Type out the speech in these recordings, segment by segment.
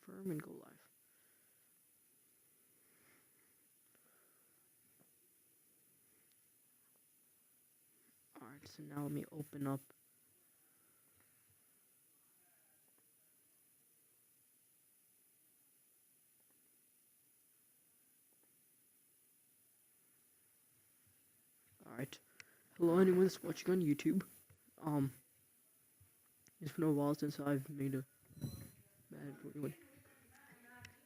confirm and go live. Alright, so now let me open up. Alright. Hello anyone that's watching on YouTube. It's been a while since I've made a Madden 41.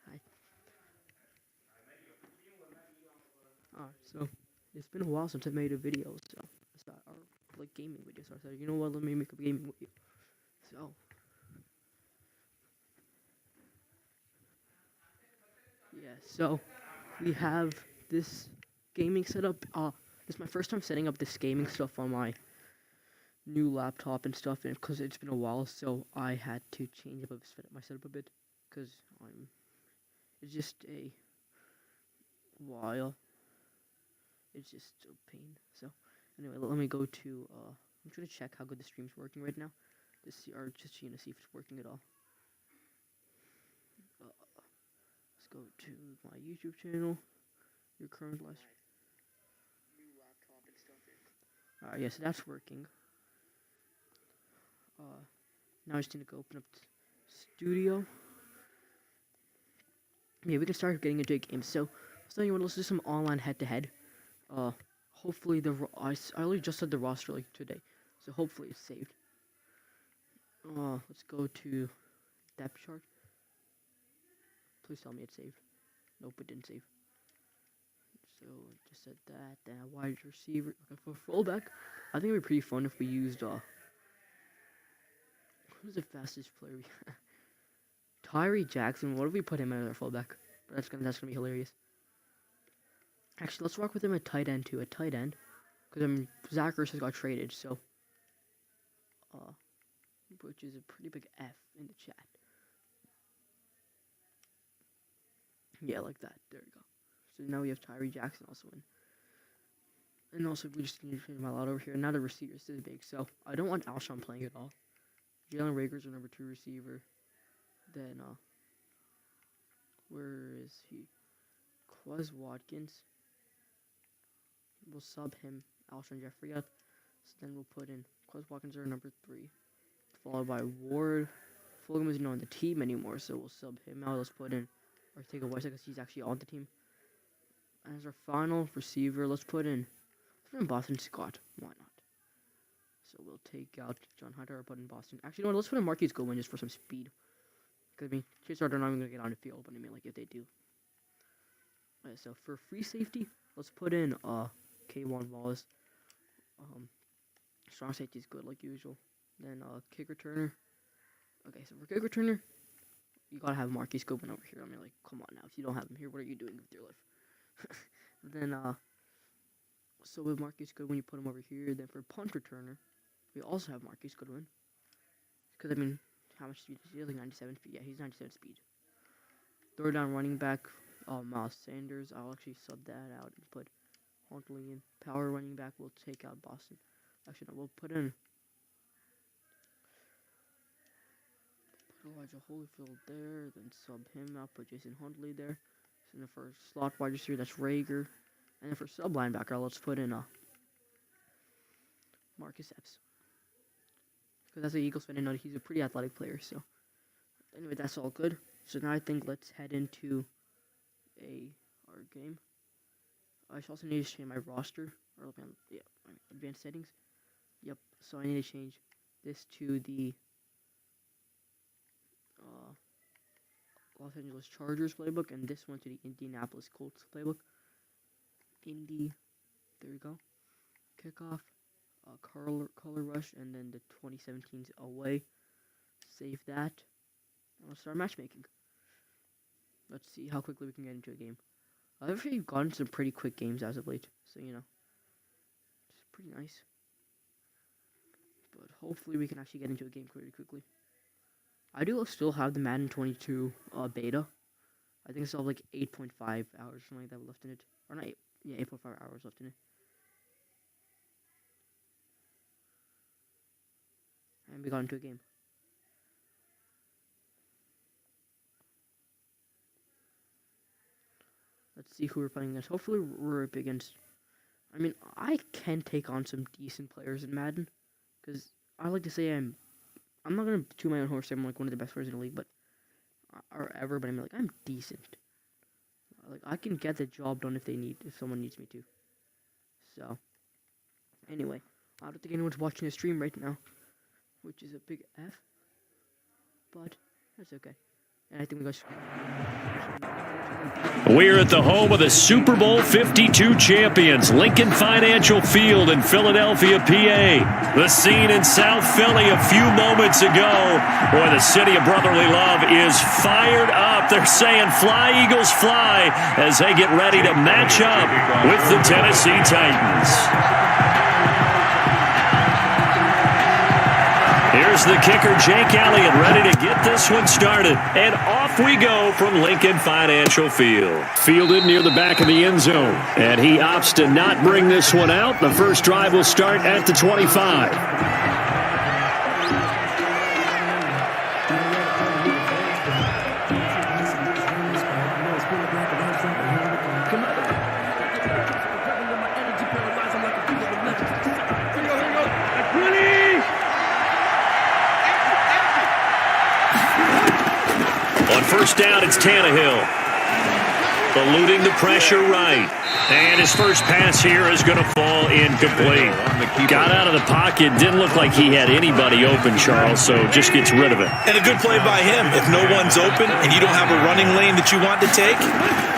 Hi. Alright, so it's been a while since I made a video, so I thought, or like gaming video, so I said, you know what, let me make a gaming video. So yeah, so we have this gaming setup. This is my first time setting up this gaming stuff on my new laptop and stuff, and because it's been a while, so I had to change up my setup a bit, because it's just a while. It's just a pain. So anyway, let me go to I'm trying to check how good the stream's working right now. Just see, or just see if it's working at all. Let's go to my YouTube channel. Your current live. Alright, yes, that's working. Now I just need to go open up Studio. Yeah, we can start getting into a game. So you want, let's do some online head-to-head. Hopefully I only just said the roster like today, so hopefully it's saved. Let's go to depth chart. Please tell me it's saved. Nope, it didn't save. So just said that. Then a wide receiver. Okay, for fullback, I think it'd be pretty fun if we used who's the fastest player we have? Tyree Jackson. What if we put him at our fullback? That's gonna be hilarious. Actually, let's rock with him at tight end too. At tight end, because Zach Ertz has got traded, so which is a pretty big F in the chat. Yeah, like that. There we go. So now we have Tyree Jackson also in. And also, we just need to change my lot over here. Now the receiver is this big, so I don't want Alshon playing at all. Jalen Rager's our number 2 receiver. Then, where is he? Quez Watkins. We'll sub him. Alshon Jeffrey up. So then we'll put in Quez Watkins our number 3. Followed by Ward. Fulgham isn't on the team anymore, so we'll sub him out. Let's put in Ortega Weiss because he's actually on the team. As our final receiver, let's put in Boston Scott. Why not? So we'll take out John Hunter or put in Boston. Actually, no, let's put in Marquise Goodwin just for some speed. Because, I mean, Chase Arthur not even going to get on the field, but I mean, like, if they do. Alright, so for free safety, let's put in K1 Wallace. Strong safety is good, like usual. Then kick returner. Okay, so for kick returner, you gotta have Marquise Goodwin over here. I mean, like, come on now. If you don't have him here, what are you doing with your life? Then, so with Marquise Goodwin, you put him over here. Then for punt returner, we also have Marquise Goodwin. Because, I mean, how much speed is he? Like 97 speed. Yeah, he's 97 speed. Third down running back, Miles Sanders. I'll actually sub that out and put Huntley in. Power running back, we'll take out Boston. Actually, no, we'll put in Elijah Holyfield there, then sub him out, put Jason Huntley there. So then for slot wide receiver, that's Rager. And then for sub linebacker, let's put in Marcus Epps. Because as an Eagles fan, I know he's a pretty athletic player, so. Anyway, that's all good. So now I think let's head into our game. I should also need to change my roster. Or, yeah, advanced settings. Yep, so I need to change this to the Los Angeles Chargers playbook, and this one to the Indianapolis Colts playbook. Indy, there we go. Kickoff, color rush, and then the 2017's away. Save that. And let's start matchmaking. Let's see how quickly we can get into a game. I've actually gotten some pretty quick games as of late, so you know, it's pretty nice. But hopefully we can actually get into a game pretty quickly. I do still have the Madden 22 beta. I think I still have like 8.5 hours, something like that left in it. Or not 8, yeah, 8.5 hours left in it. And we got into a game. Let's see who we're playing against. Hopefully we're up against... I mean, I can take on some decent players in Madden. Because I like to say I'm not going to toot my own horse. I'm like one of the best players in the league, but... Or ever, but I mean, like, I'm decent. Like, I can get the job done if someone needs me to. So, anyway, I don't think anyone's watching the stream right now, which is a big F, but that's okay. And I think we got... We're at the home of the Super Bowl 52 champions, Lincoln Financial Field in Philadelphia, PA. The scene in South Philly a few moments ago, where the city of brotherly love is fired up. They're saying, "Fly, Eagles, fly," as they get ready to match up with the Tennessee Titans. Here's the kicker, Jake Elliott, ready to get this one started. And off we go from Lincoln Financial Field. Fielded near the back of the end zone. And he opts to not bring this one out. The first drive will start at the 25. First down, it's Tannehill. Eluding the pressure right. And his first pass here is going to fall incomplete. Got out of the pocket. Didn't look like he had anybody open, Charles, so just gets rid of it. And a good play by him. If no one's open and you don't have a running lane that you want to take,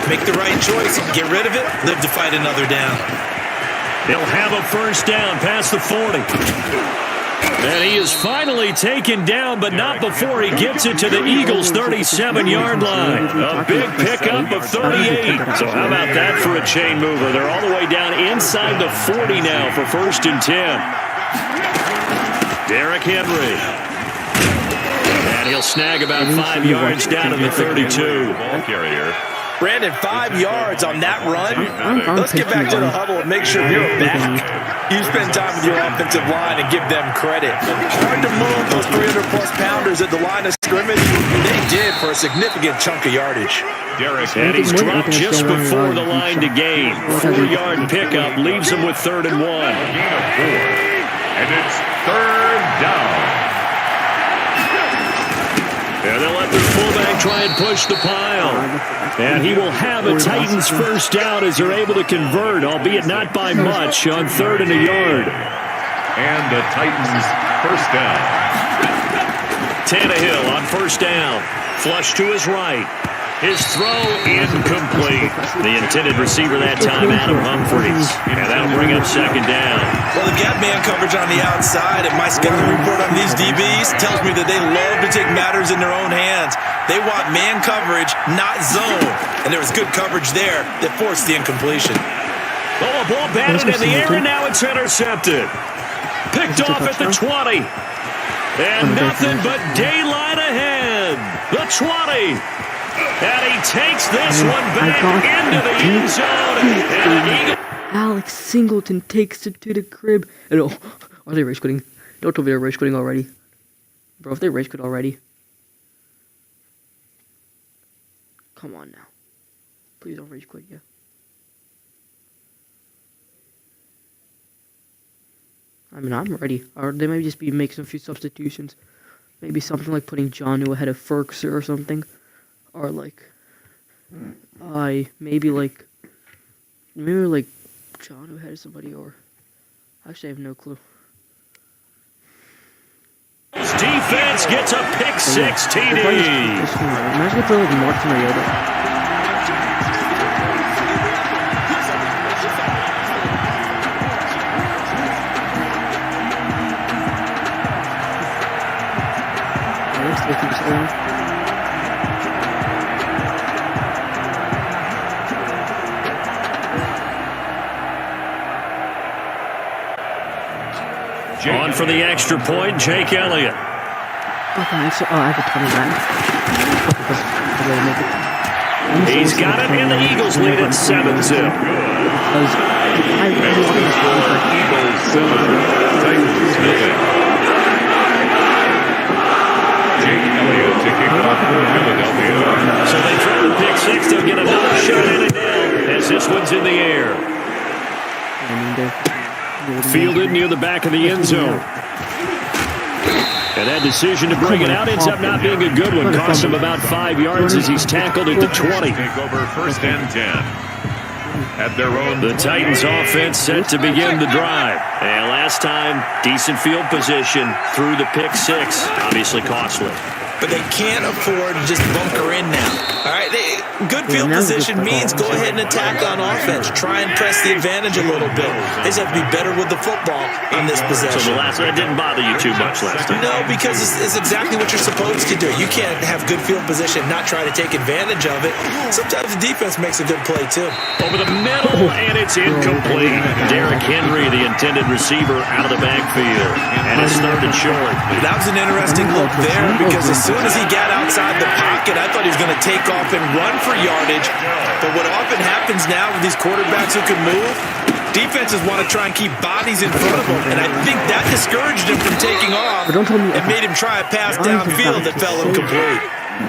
make the right choice. Get rid of it. Live to fight another down. He'll have a first down past the 40. And he is finally taken down, but not before he gets it to the Eagles' 37-yard line. A big pickup of 38. So how about that for a chain mover? They're all the way down inside the 40 now for 1st and 10. Derrick Henry. And he'll snag about 5 yards down to the 32. Ball carrier. Brandon, 5 yards on that run. Let's get back to the huddle and make sure you're back. You spend time with your offensive line and give them credit. Hard to move those 300-plus pounders at the line of scrimmage. They did for a significant chunk of yardage. And he's dropped just before the line to gain. 4-yard pickup leaves him with 3rd and 1. And it's 3rd down. And they'll let the fullback try and push the pile. And he will have a Titans first down as they're able to convert, albeit not by much, on 3rd and a yard. And the Titans first down. Tannehill on first down. Flush to his right. His throw incomplete. The intended receiver that time, Adam Humphries. And that'll bring up 2nd down. Well, they've got man coverage on the outside, and my scouting report on these DBs tells me that they love to take matters in their own hands. They want man coverage, not zone. And there was good coverage there that forced the incompletion. Oh, a ball batted in the air, and now it's intercepted. Picked off at the 20. And nothing but daylight ahead. The 20. And he takes this one back into the end zone. Alex Singleton takes it to the crib. And are they race quitting? Don't tell me they're race quitting already. Bro, if they race quit already. Come on now. Please don't rage quit, yeah. I mean, I'm ready. Or they might just be making a few substitutions. Maybe something like putting Johnu ahead of Ferkser or something. Or like, maybe like Johnu ahead of somebody, or actually I have no clue. Defense gets a pick six TD. Imagine if they're like Martin Mariota. On for the extra point, Jake Elliott. Okay, so I have a 29. He's got it, and the Eagles lead at 7-0. Eagles 7, Titans nothing. Jake Elliott to kick off for Philadelphia. So they throw the pick six, they'll get another shot at it now. This one's in the air. Fielded near the back of the end zone. And that decision to bring it out ends up not being a good one. Cost him about 5 yards as he's tackled at the 20. Take over 1st and 10. At their own. The Titans offense set to begin the drive. And last time, decent field position through the pick 6. Obviously costly. But they can't afford to just bunker in now. All right, good field position means go ahead and attack on offense. Try and press the advantage a little bit. They just have to be better with the football on this possession. So that didn't bother you too much last time? No, because it's exactly what you're supposed to do. You can't have good field position and not try to take advantage of it. Sometimes the defense makes a good play, too. Over the middle, and it's incomplete. Derrick Henry, the intended receiver, out of the backfield. And it's 3rd and short. That was an interesting look there because as soon as he got outside the pocket, I thought he was going to take off and run for yardage. But what often happens now with these quarterbacks who can move, defenses want to try and keep bodies in front of them. And I think that discouraged him from taking off and made him try a pass downfield that fell incomplete.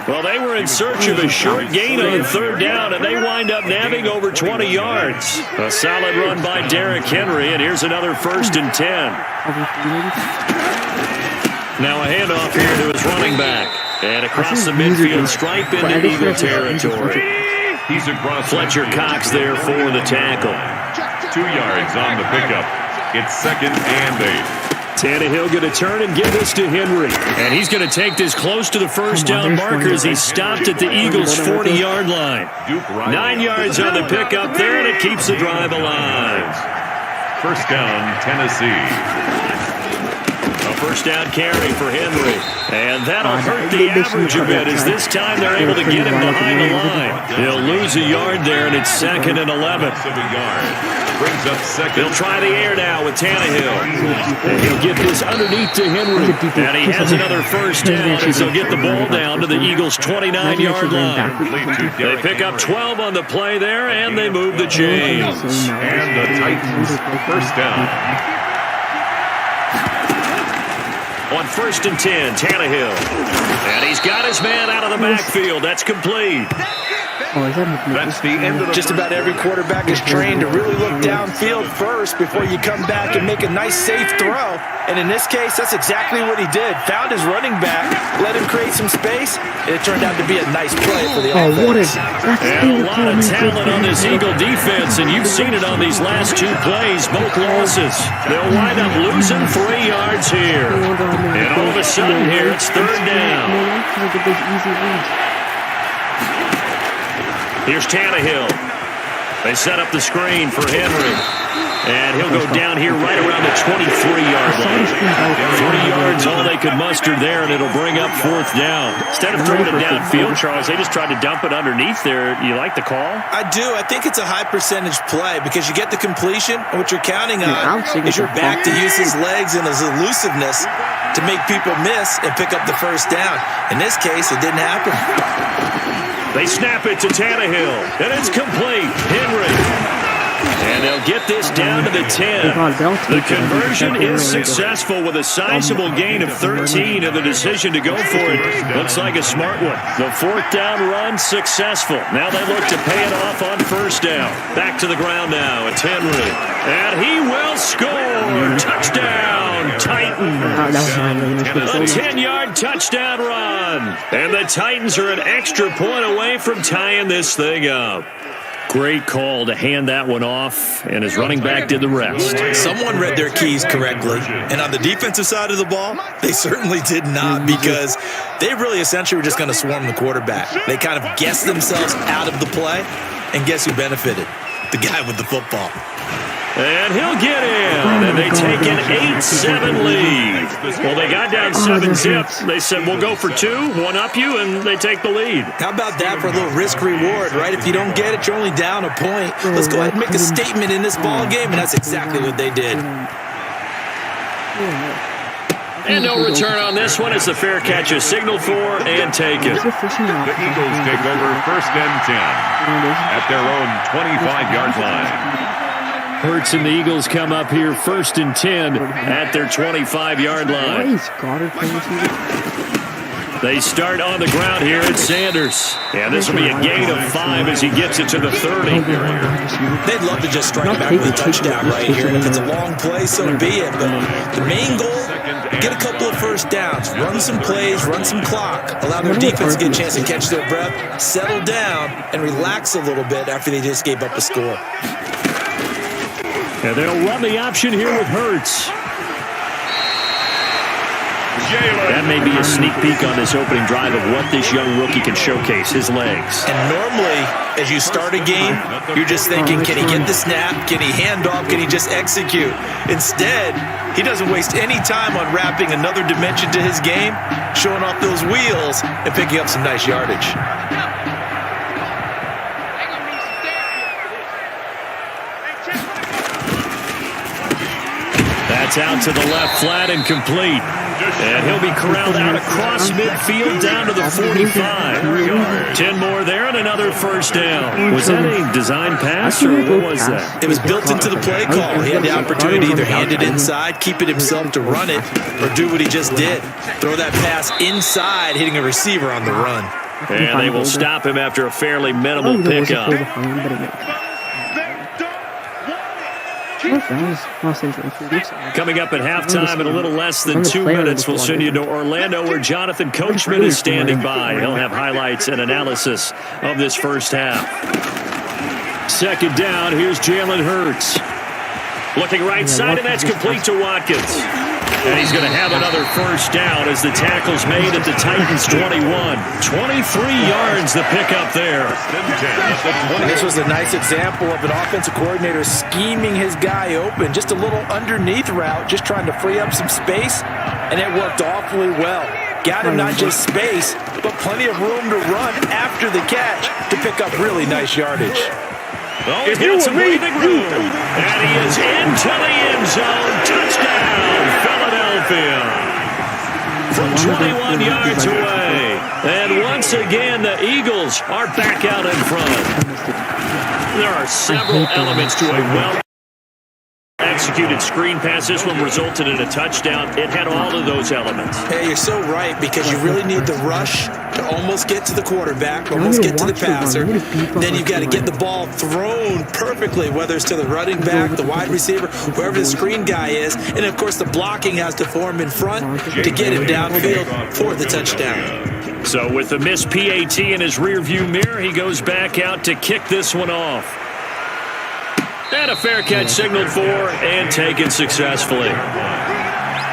Well, they were in search of a short gain on 3rd down, and they wind up nabbing over 20 yards. A solid run by Derrick Henry, and here's another 1st and 10. Now a handoff here to his running back. And across the midfield stripe into Eagle territory. He's across. Fletcher Cox there for the tackle. 2 yards on the pickup. It's 2nd and 8. Tannehill going to turn and give this to Henry. And he's going to take this close to the 1st down marker as he stopped at the Eagles' 40-yard line. 9 yards on the pickup there, and it keeps the drive alive. 1st down, Tennessee. A 1st down carry for Henry. And that'll hurt the average a bit as this time they're able to get him behind the line. He'll lose a yard there, and it's 2nd and 11. Brings up 2nd. He'll try the air now with Tannehill. And he'll get this underneath to Henry. And he has another 1st down as he'll get the ball down to the Eagles' 29-yard line. They pick up 12 on the play there, and they move the chains. And the Titans 1st down. On 1st and 10, Tannehill. And he's got his man out of the backfield. That's complete. That's the end of the Just about every quarterback is trained to really look downfield first before you come back and make a nice, safe throw. And in this case, that's exactly what he did. Found his running back, let him create some space, and it turned out to be a nice play for the offense. And a lot of talent on this Eagle defense, and you've seen it on these last 2 plays, both losses. They'll wind up losing 3 yards here. And all of a sudden here, it's 3rd down. Here's Tannehill. They set up the screen for Henry. And he'll go down here right around the 23-yard line. 40 yards, all they could muster there, and it'll bring up 4th down. Instead of throwing it downfield, Charles, they just tried to dump it underneath there. You like the call? I do. I think it's a high-percentage play because you get the completion, and what you're counting on is your back to use his legs and his elusiveness to make people miss and pick up the 1st down. In this case, it didn't happen. They snap it to Tannehill, and it's complete. Henry. And they'll get this down to the 10. The conversion is successful with a sizable gain of 13, and the decision to go for it looks like a smart one. The 4th down run successful. Now they look to pay it off on 1st down. Back to the ground now. It's Henry. And he will score. Touchdown, Titans. A 10-yard touchdown run. And the Titans are an extra point away from tying this thing up. Great call to hand that one off, and his running back did the rest. Someone read their keys correctly, and on the defensive side of the ball, they certainly did not, because they really essentially were just going to swarm the quarterback. They kind of guessed themselves out of the play, and guess who benefited? The guy with the football. And he'll get in, and they take an 8-7 lead. Well, they got down 7-zip. They said, we'll go for 2, one up you, and they take the lead. How about that for a little risk-reward, right? If you don't get it, you're only down a point. Let's go ahead and make a statement in this ball game, and that's exactly what they did. And no return on this one as the fair catch is signaled for and taken. The Eagles take over 1st and 10 at their own 25-yard line. Hurts and the Eagles come up here 1st and 10 at their 25-yard line. They start on the ground here at Sanders. And this will be a gain of 5 as he gets it to the 30. They'd love to just strike back with a touchdown right here. And if it's a long play, so be it. But the main goal, get a couple of first downs, run some plays, run some clock, allow their defense to get a chance to catch their breath, settle down, and relax a little bit after they just gave up a score. And they'll run the option here with Hurts. That may be a sneak peek on this opening drive of what this young rookie can showcase, his legs. And normally, as you start a game, you're just thinking, can he get the snap? Can he hand off? Can he just execute? Instead, he doesn't waste any time on wrapping another dimension to his game, showing off those wheels, and picking up some nice yardage. That's out to the left, flat and complete. And he'll be corralled out across midfield down to the 45. 10 more there and another first down. Was that a design pass or what was that? It was built into the play call. He had the opportunity to either hand it inside, keep it himself to run it, or do what he just did. Throw that pass inside, hitting a receiver on the run. And they will stop him after a fairly minimal pickup. Coming up at halftime in a little less than 2 minutes, we'll send you to Orlando where Jonathan Coachman is standing by. He'll have highlights and analysis of this first half. Second down, here's Jalen Hurts. Looking right side, and that's complete to Watkins. And he's going to have another first down as the tackle's made at the Titans' 21. 23 yards the pickup there. This was a nice example of an offensive coordinator scheming his guy open. Just a little underneath route, just trying to free up some space, and it worked awfully well. Got him not just space, but plenty of room to run after the catch to pick up really nice yardage. Oh, he's got some breathing room. And he is into the end zone. Touchdown, Philadelphia. From 21 yards away. And once again, the Eagles are back out in front. There are several elements to a well-executed screen pass. This one resulted in a touchdown. It had all of those elements. Hey, you're so right, because you really need the rush to almost get to the quarterback, almost get to the passer. Then you've got to get the ball thrown perfectly, whether it's to the running back, the wide receiver, whoever the screen guy is. And, of course, the blocking has to form in front to get him downfield for the touchdown. So with the missed PAT in his rearview mirror, he goes back out to kick this one off. And a fair catch signaled for and taken successfully.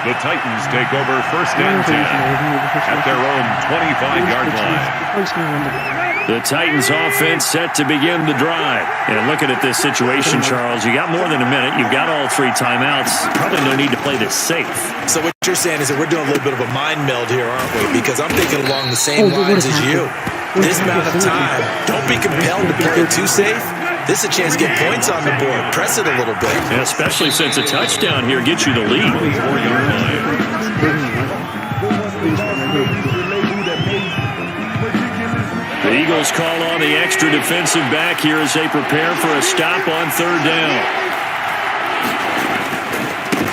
The Titans take over first and 10 at their own 25-yard line. The Titans offense set to begin the drive. And looking at this situation, Charles, you got more than a minute. You've got all 3 timeouts. Probably no need to play this safe. So what you're saying is that we're doing a little bit of a mind meld here, aren't we? Because I'm thinking along the same lines as you. This amount of time, don't be compelled to play it too safe. This is a chance to get points on the board. Press it a little bit. Yeah, especially since a touchdown here gets you the lead. The Eagles call on the extra defensive back here as they prepare for a stop on third down.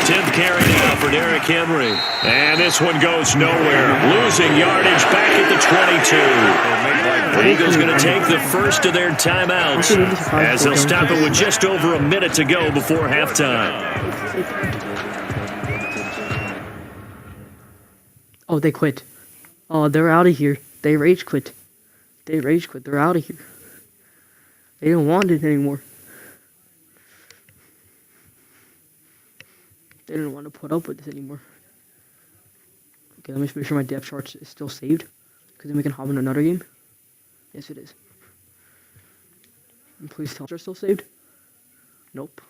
10th carry now for Derrick Henry. And this one goes nowhere. Losing yardage back at the 22. The Eagles going to take the first of their timeouts as they'll stop it with just over a minute to go before halftime. Oh, they quit. Oh, they're out of here. They rage quit. They rage quit. They're out of here. They don't want it anymore. They didn't want to put up with this anymore. Okay, let me make sure my depth chart is still saved, because then we can hop in another game. Yes, it is. And please tell me it's still saved. Nope.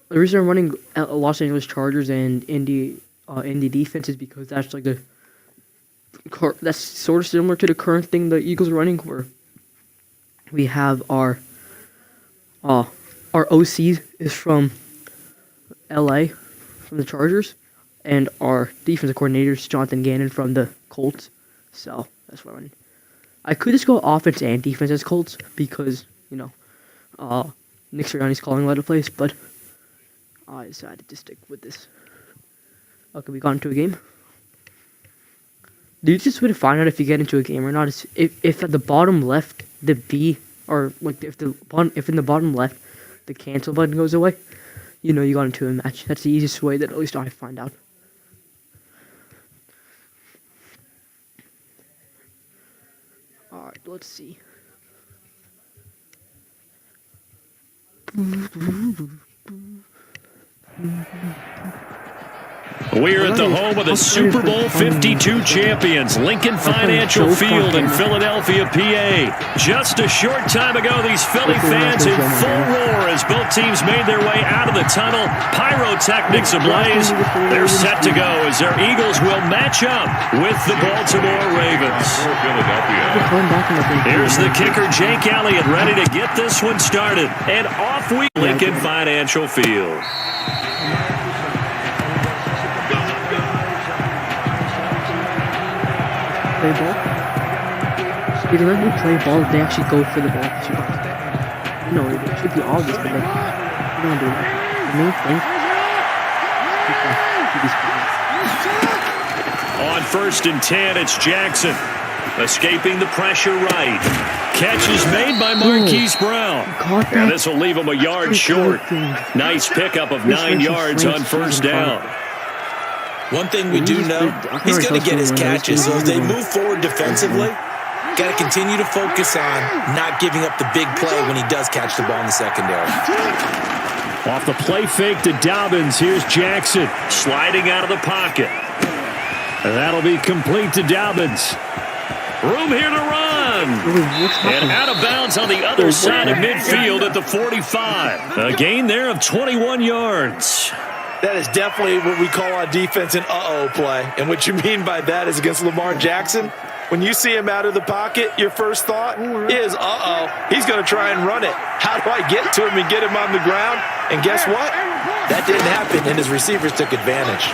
The reason I'm running Los Angeles Chargers and Indy defense is because that's like that's sort of similar to the current thing the Eagles are running, where we have our OC is from LA, from the Chargers, and our defensive coordinator is Jonathan Gannon from the Colts. So that's what I'm running. I could just go offense and defense as Colts because, Nick Sirianni's calling a lot of plays, but I decided to stick with this. Okay, we got into a game. The easiest way to find out if you get into a game or not is if at the bottom left the B, or like if in the bottom left the cancel button goes away, you know you got into a match. That's the easiest way that at least I find out. Alright, let's see. We're at the home of the Super Bowl 52 champions, Lincoln Financial Field in Philadelphia, PA. Just a short time ago, these Philly fans in full roar as both teams made their way out of the tunnel. Pyrotechnics ablaze. They're set to go as their Eagles will match up with the Baltimore Ravens. Here's the kicker, Jake Elliott, ready to get this one started. And off we Lincoln Financial Field. Play ball. They let me play ball. They actually go for the ball. No, it should be obvious, but they don't do that. The main thing. On 1st and 10, it's Jackson. Escaping the pressure right. Catch is made by Marquise Brown. And this will leave him a yard short. Nice pickup of 9 yards on 1st down. One thing we do know, he's going to get his catches. So as they move forward defensively, got to continue to focus on not giving up the big play when he does catch the ball in the secondary. Off the play fake to Dobbins, here's Jackson sliding out of the pocket. And that'll be complete to Dobbins. Room here to run. And out of bounds on the other side of midfield at the 45. A gain there of 21 yards. That is definitely what we call on defense an uh-oh play. And what you mean by that is against Lamar Jackson, when you see him out of the pocket, your first thought is, uh-oh, he's going to try and run it. How do I get to him and get him on the ground? And guess what? That didn't happen, and his receivers took advantage.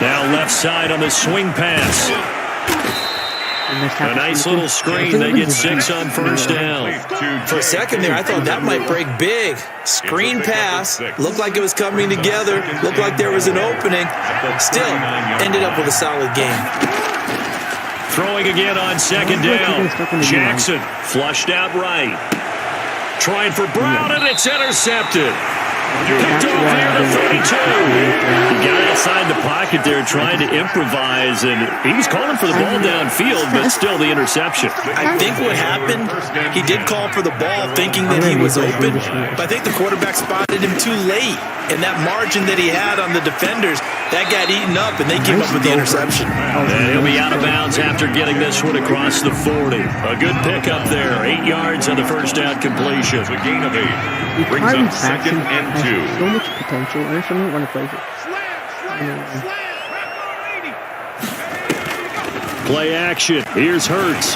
Now left side on the swing pass. A nice little screen. They get 6 on 1st down. For a second there, I thought that might break big. Screen pass. Looked like it was coming together. Looked like there was an opening. Still, ended up with a solid game. Throwing again on 2nd down. Jackson flushed out right. Trying for Brown, and it's intercepted. Picked off here to 32. He got outside the pocket there trying to improvise, and he was calling for the ball downfield, but still the interception. I think what happened, he did call for the ball thinking that he was open, but I think the quarterback spotted him too late, and that margin that he had on the defenders, that got eaten up, and they came up with the interception. And he'll be out of bounds after getting this one across the 40. A good pickup there, 8 yards on the 1st down completion. A gain of 8. Brings up 2nd and 2. So much potential, and I just don't want to play it. Play action. Here's Hurts.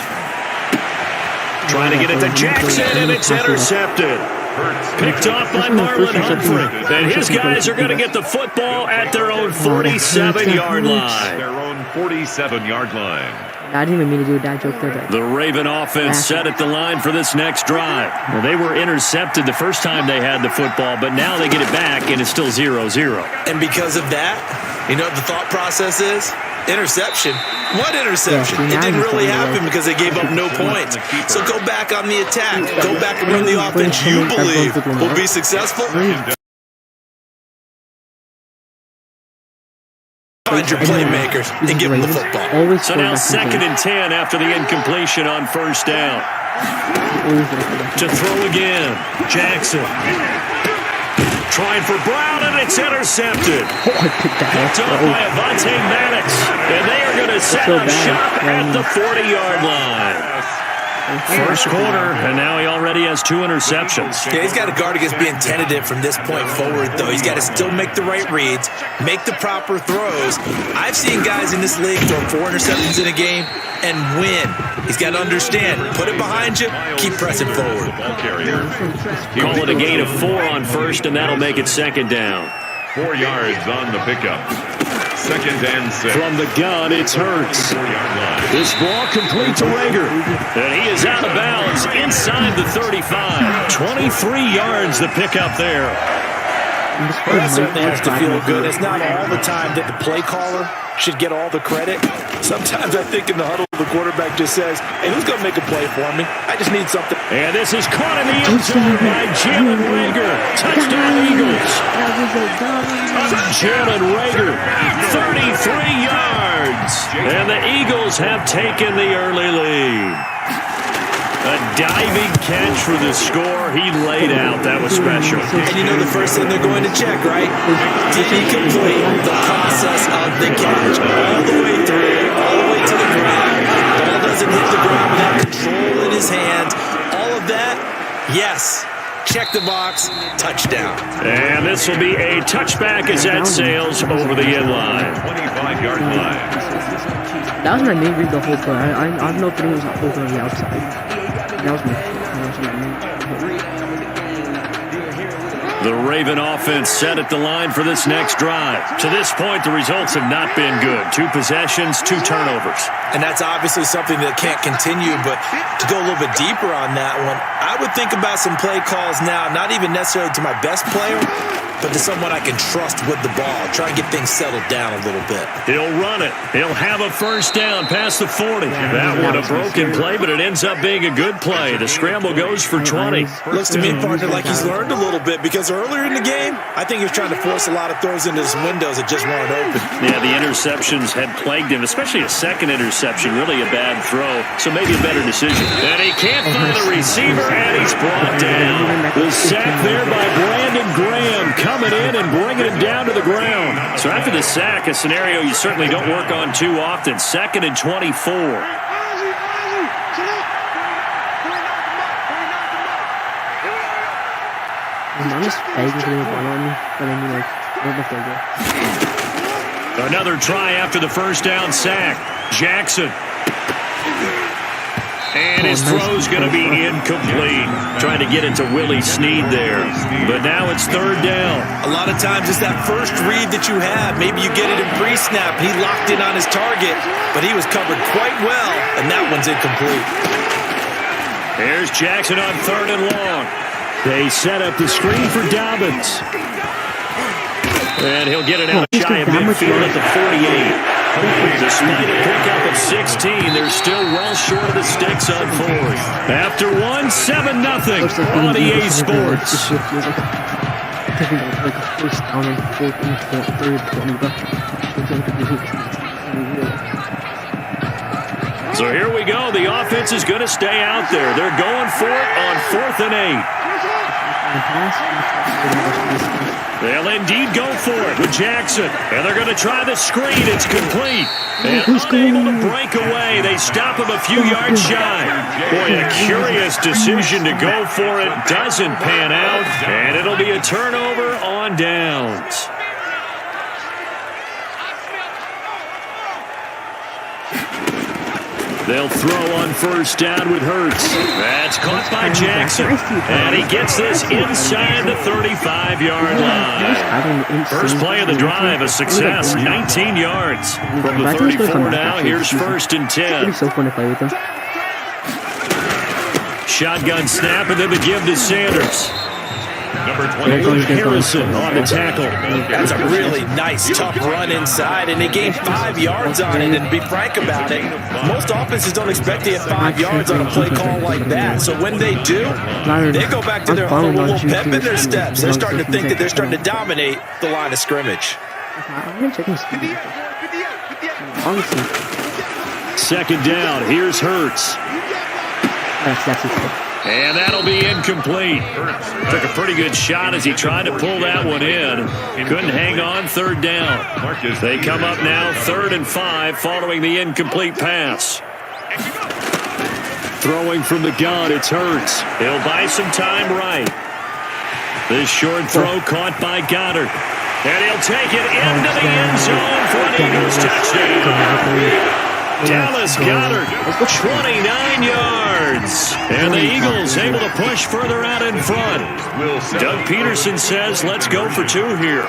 Trying to get it to Jackson, and it's intercepted. Picked off by Marlon Humphrey. And his guys are going to get the football at their own 47-yard line. Their own 47-yard line. I didn't even mean to do a dad joke there. The Raven offense set at the line for this next drive. Well, they were intercepted the first time they had the football, but now they get it back, and it's still 0-0. And because of that, you know what the thought process is? Interception. What interception? It didn't really happen because they gave up no points. So go back on the attack. Go back and run the offense you believe will be successful. Find your playmakers and give them the football. So now 2nd and 10 after the incompletion on 1st down. To throw again. Jackson. Trying for Brown, and it's intercepted. Picked off by Avonte Maddox. And they are going to set up shop at the 40-yard line. First quarter, and now he already has 2 interceptions. Yeah, he's got to guard against being tentative from this point forward, though. He's got to still make the right reads, make the proper throws. I've seen guys in this league throw 4 interceptions in a game and win. He's got to understand, put it behind you, keep pressing forward. Call it a gain of 4 on 1st, and that'll make it 2nd down. 4 yards on the pickup. 2nd and 6. From the gun, it's Hurts. This ball complete to Rager. And he is out of bounds inside the 35. 23 yards the pickup there. Well, that certainly has to feel good. It's not all the time that the play caller should get all the credit. Sometimes I think in the huddle, the quarterback just says, hey, who's going to make a play for me? I just need something. And this is caught in the end zone by Jalen Reagor. Touchdown, Eagles. Jalen Reagor, 33 yards. And the Eagles have taken the early lead. A diving catch for the score. He laid out. That was special. And you know the first thing they're going to check, right? Did he complete the process of the catch all the way through, all the way to the ground? Ball doesn't hit the ground without control in his hands. All of that, yes. Check the box, touchdown. And this will be a touchback as that sails over the end line. 25-yard line. That was my main read the whole play. I don't know if anyone was over on the outside. That was my The Raven offense set at the line for this next drive. To this point, the results have not been good. 2 possessions, 2 turnovers. And that's obviously something that can't continue, but to go a little bit deeper on that one, I would think about some play calls now, not even necessarily to my best player, but to someone I can trust with the ball. Try and get things settled down a little bit. He'll run it. He'll have a first down past the 40. That one a broken play, but it ends up being a good play. The scramble goes for 20. Looks to me, partner, like he's learned a little bit because earlier in the game, I think he was trying to force a lot of throws into his windows that just weren't open. Yeah, the interceptions had plagued him, especially a second interception. Really a bad throw, so maybe a better decision. And he can't find the receiver, and he's brought down. The sack there by Brandon Graham coming in and bringing him down to the ground. So after the sack, a scenario you certainly don't work on too often. 2nd and 24. Another try after the first down sack. Jackson. And his throw's going to be incomplete. Trying to get it to Willie Snead there. But now it's 3rd down. A lot of times it's that first read that you have. Maybe you get it in pre-snap. He locked in on his target, but he was covered quite well, and that one's incomplete. Here's Jackson on 3rd and long. They set up the screen for Dobbins. And he'll get it out shy of midfield at the 48. Despite a pickup of 16, they're still well short of the sticks on 4th. After 1, 7-0 on EA Sports. So here we go. The offense is going to stay out there. They're going for it on 4th and 8. They'll indeed go for it with Jackson. And they're going to try the screen. It's complete. And unable to break away. They stop him a few yards shy. Boy, a curious decision to go for it. Doesn't pan out. And it'll be a turnover on downs. They'll throw on 1st down with Hurts. That's caught by Jackson. And he gets this inside the 35-yard line. First play of the drive, a success, 19 yards. From the 34 now, here's 1st and 10. Shotgun snap, and then the give to Sanders. Number 20, Harrison on the tackle. That's a really nice, tough run inside, and they gained 5 yards on it. And to be frank about it, most offenses don't expect to get 5 yards on a play call like that. So when they do, they go back to their huddle with a little pep in their steps. They're starting to think that they're starting to dominate the line of scrimmage. 2nd down, here's Hurts. And that'll be incomplete. Took a pretty good shot as he tried to pull that one in. Couldn't hang on 3rd down. They come up now 3rd and 5 following the incomplete pass. Throwing from the gun, it's Hurts. He'll buy some time right. This short throw caught by Goddard. And he'll take it into the end zone for an Eagles touchdown. Dallas Goddard, 29 yards. And the Eagles able to push further out in front. Doug Peterson says, let's go for 2 here.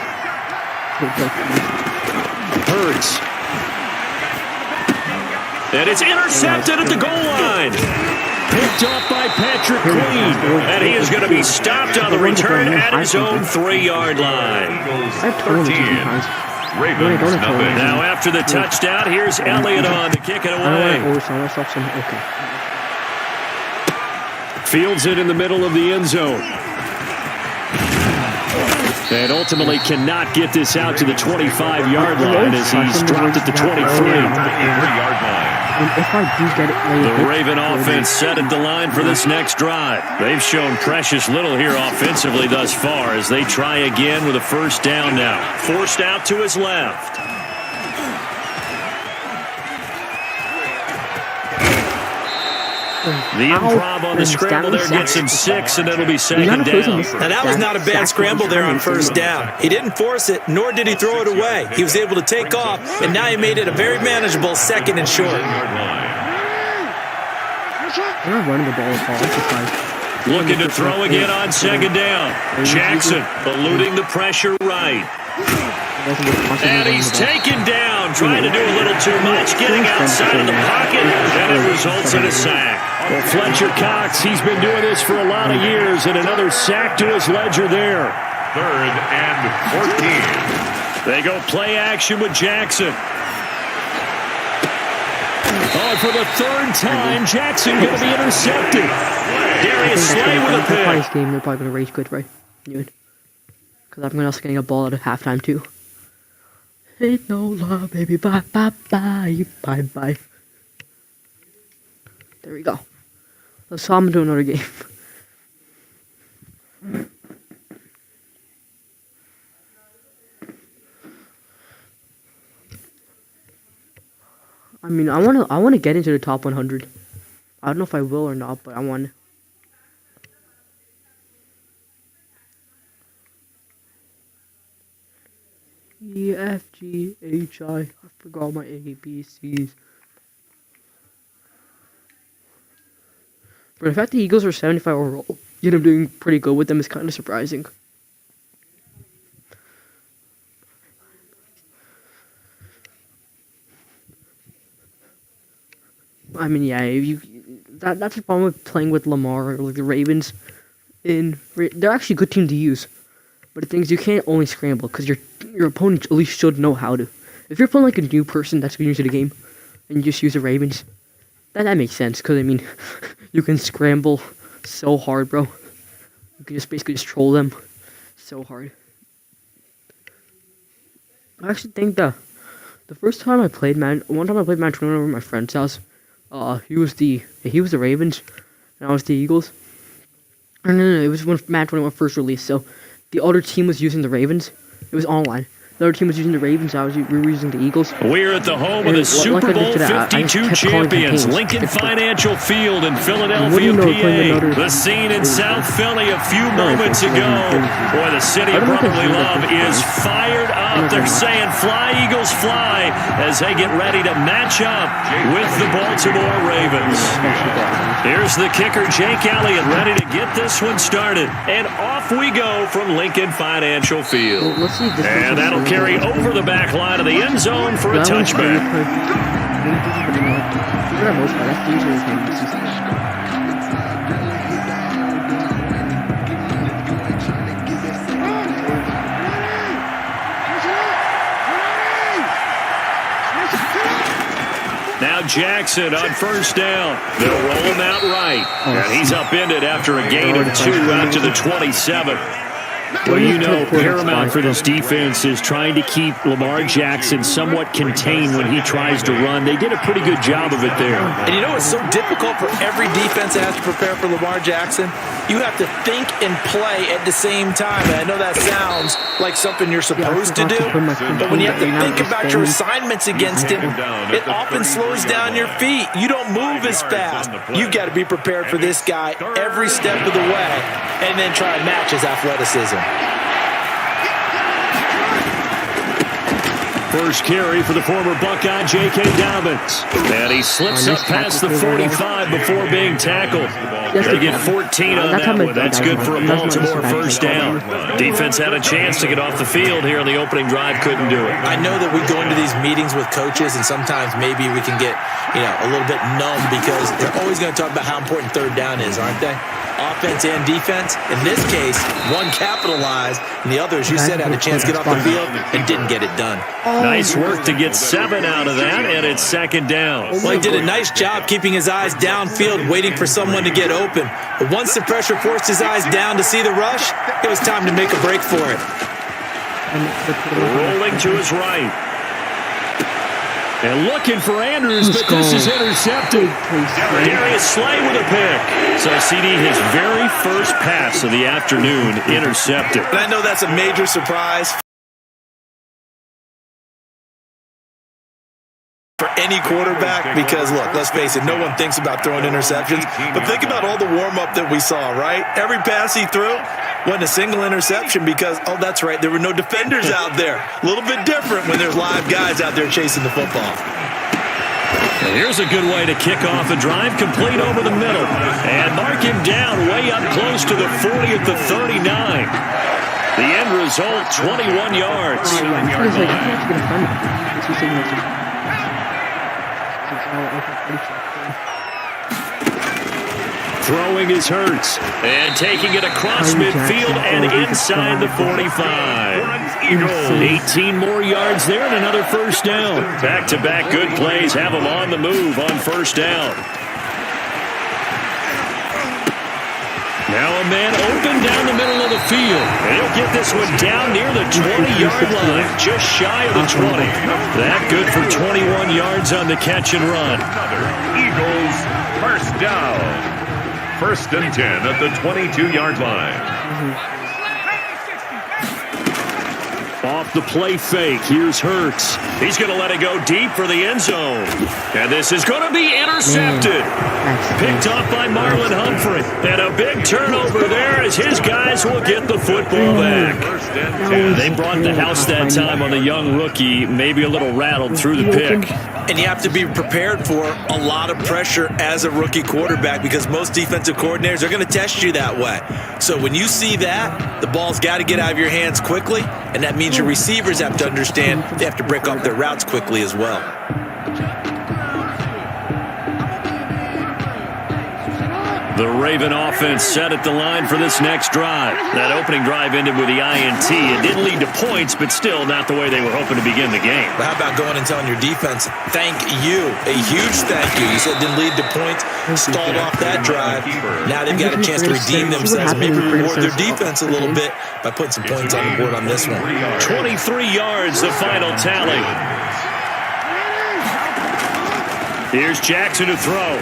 Hurts. And it's intercepted at the goal line. Picked picked off by Patrick Queen. And he is going to be stopped on the return at his own 3-yard line. Eagles 13. Ravens nothing. Now after the touchdown, here's Elliott on to kick it away. Fields it in the middle of the end zone. And ultimately cannot get this out to the 25-yard line as he's dropped at the 23. 3-yard line. If I do get it later, The Raven offense set at the line for this next drive. They've shown precious little here offensively thus far as they try again with a first down now. Forced out to his left. The improv on the scramble there gets him 6, and it'll be second down. Now, that was not a bad scramble there on first down. He didn't force it, nor did he throw it away. He was able to take off, and now he made it a very manageable 2nd and short. They're running the ball. Looking to throw again on 2nd down. Jackson eluding the pressure right. And he's taken down, trying to do a little too much, getting outside of the pocket, and it results in a sack. Well, Fletcher Cox, he's been doing this for a lot of years, and another sack to his ledger there. 3rd and 14. They go play action with Jackson. Oh, for the 3rd time, Jackson going to be intercepted. Darius Slay with a pick. Game, they're probably going to rage quit, right? Because I'm also getting a ball at a halftime, too. Ain't no love, baby. Bye, bye, bye, bye, bye. There we go. Let's hop into another game. I mean, I want to get into the top 100. I don't know if I will or not, but I want. E, F, G, H, I forgot my A, B, C's. But the fact the Eagles are 75 overall, yet I'm doing pretty good with them is kind of surprising. I mean, yeah, that's the problem with playing with Lamar or like the Ravens. They're actually a good team to use. But the thing is, you can't only scramble because your opponent at least should know how to. If you're playing like a new person that's new to the game, and you just use the Ravens, that makes sense. Because I mean, you can scramble so hard, bro. You can just basically just troll them so hard. I actually think the first time I played Madden 21 over at my friend's house. He was the Ravens, and I was the Eagles. No, it was when Madden 21 first released. So the other team was using the Ravens. It was online. The other team was using the Ravens. We were using the Eagles. We're at the home of the Super Bowl 52 champions, Lincoln Financial Field in Philadelphia, PA. The scene in South Philly a few moments ago. Boy, the city of brotherly love is fired up. They're saying, "Fly, Eagles, fly," as they get ready to match up with the Baltimore Ravens. Here's the kicker, Jake Elliott, ready to get this one started. And off we go from Lincoln Financial Field. And that'll carry over the back line of the end zone for a touchback. Now Jackson on first down. They'll roll him out right. And he's upended after a gain of 2 out to the 27. Well, you know, paramount for this defense is trying to keep Lamar Jackson somewhat contained when he tries to run. They did a pretty good job of it there. And you know it's so difficult for every defense that has to prepare for Lamar Jackson? You have to think and play at the same time. And I know that sounds like something you're supposed to do, but when you have to think about your assignments against him, it often slows down your feet. You don't move as fast. You've got to be prepared for this guy every step of the way and then try and match his athleticism. first carry for the former Buckeye J.K. Dobbins. And he slips up past the 45 before being tackled. They get 14 on that one. That's good for a Baltimore first down. Defense had a chance to get off the field here on the opening drive, couldn't do it. I know that we go into these meetings with coaches, and sometimes maybe we can get, a little bit numb because they're always going to talk about how important third down is, aren't they? Offense and defense. In this case, one capitalized, and the other, as you said, had a chance to get off the field and didn't get it done. Nice work to get 7 out of that, and it's second down. Well, he did a nice job keeping his eyes downfield, waiting for someone to get open. But once the pressure forced his eyes down to see the rush, it was time to make a break for it. Rolling to his right. And looking for Andrews, but this is intercepted. Darius Slay with a pick. So CD, his very first pass of the afternoon, intercepted. And I know that's a major surprise for any quarterback because, look, let's face it, no one thinks about throwing interceptions. But think about all the warm-up that we saw, right? Every pass he threw wasn't a single interception because, oh, that's right, there were no defenders out there. A little bit different when there's live guys out there chasing the football. And here's a good way to kick off a drive, complete over the middle. And mark him down way up close to the 40 at the 39. The end result, 21 yards. Throwing is Hurts. And taking it across midfield and inside the 45. 18 more yards there and another first down. Back-to-back good plays have them on the move on first down. Now a man open down the middle of the field. And he'll get this one down near the 20-yard line, just shy of the 20. That good for 21 yards on the catch and run. Eagles first down. First and 10 at the 22-yard line. Off the play fake, here's Hurts. He's going to let it go deep for the end zone. And this is going to be intercepted. Picked off by Marlon Humphrey. And a big turnover there as his guys will get the football back. They brought the house that time on the young rookie, maybe a little rattled through the pick. And you have to be prepared for a lot of pressure as a rookie quarterback because most defensive coordinators are going to test you that way. So when you see that, the ball's got to get out of your hands quickly, and that means your receivers have to understand they have to break off their routes quickly as well. The Raven offense set at the line for this next drive. That opening drive ended with the INT. It didn't lead to points, but still not the way they were hoping to begin the game. But how about going and telling your defense, thank you, a huge thank you. You said it didn't lead to points, stalled off that drive. Now they've got a chance to redeem themselves and maybe reward their defense a little bit by putting some points on the board on this one. 23 yards, the final tally. Here's Jackson to throw.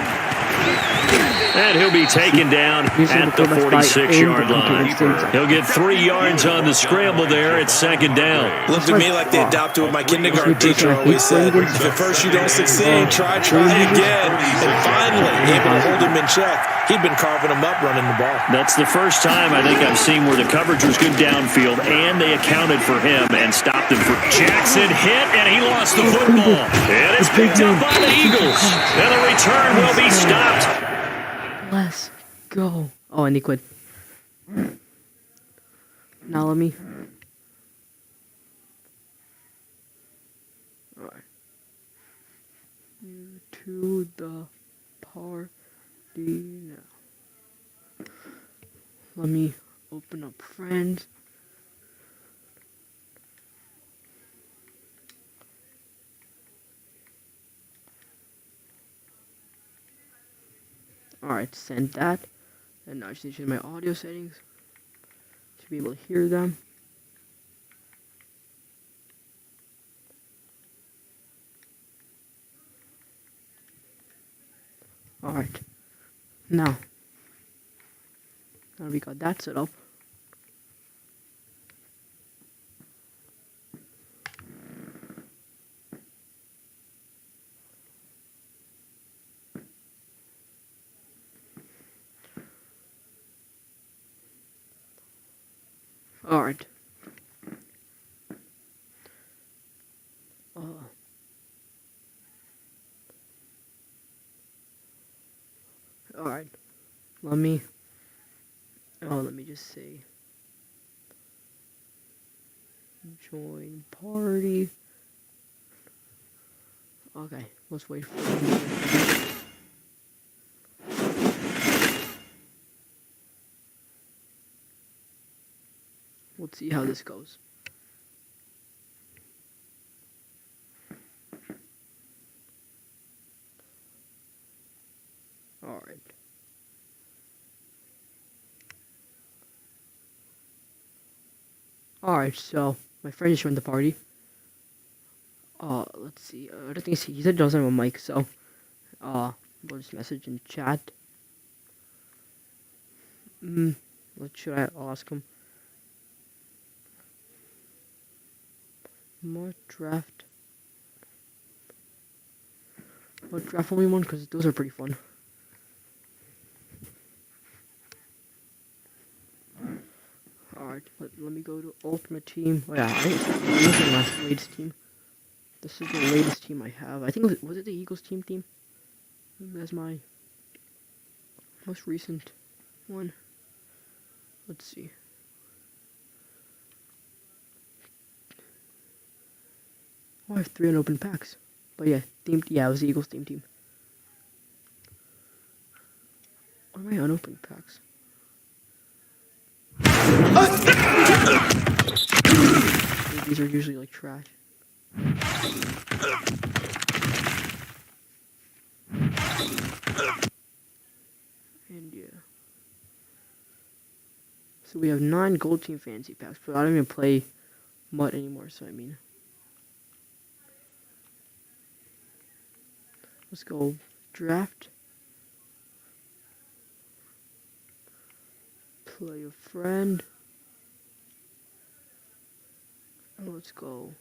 And he'll be taken down at the 46-yard line. He'll get 3 yards on the scramble there at second down. Looked to me like they adopted what my kindergarten teacher always said. If at first you don't succeed, try again. And finally, able to hold him in check. He'd been carving him up running the ball. That's the first time I think I've seen where the coverage was good downfield, and they accounted for him and stopped him for Jackson hit, and he lost the football. And it's picked up by the Eagles. And the return will be stopped. Let's go. Oh, and he quit. Now let me. Alright. To the party now. Let me open up friends. Alright, send that. And now I just need to change my audio settings to be able to hear them. Alright. Now we got that set up. Alright. Alright. Let me just say. Join party. Okay, let's wait for it. Let's see how this goes. Alright. Alright, so my friend just joined the party. Let's see. I don't think he said he doesn't have a mic, so we'll just message in chat. What should I ask him? What draft only one? Because those are pretty fun. Alright, let me go to Ultimate Team. Oh yeah, this is my latest team. This is the latest team I have. I think, was it the Eagles team? That's my most recent one. Let's see. Oh, I have 3 unopened packs. But yeah, it was the Eagles team. What are my unopened packs? These are usually like trash. And yeah. So we have 9 gold team fantasy packs, but I don't even play MUT anymore, so I mean. Let's go draft. Play a friend. Let's go.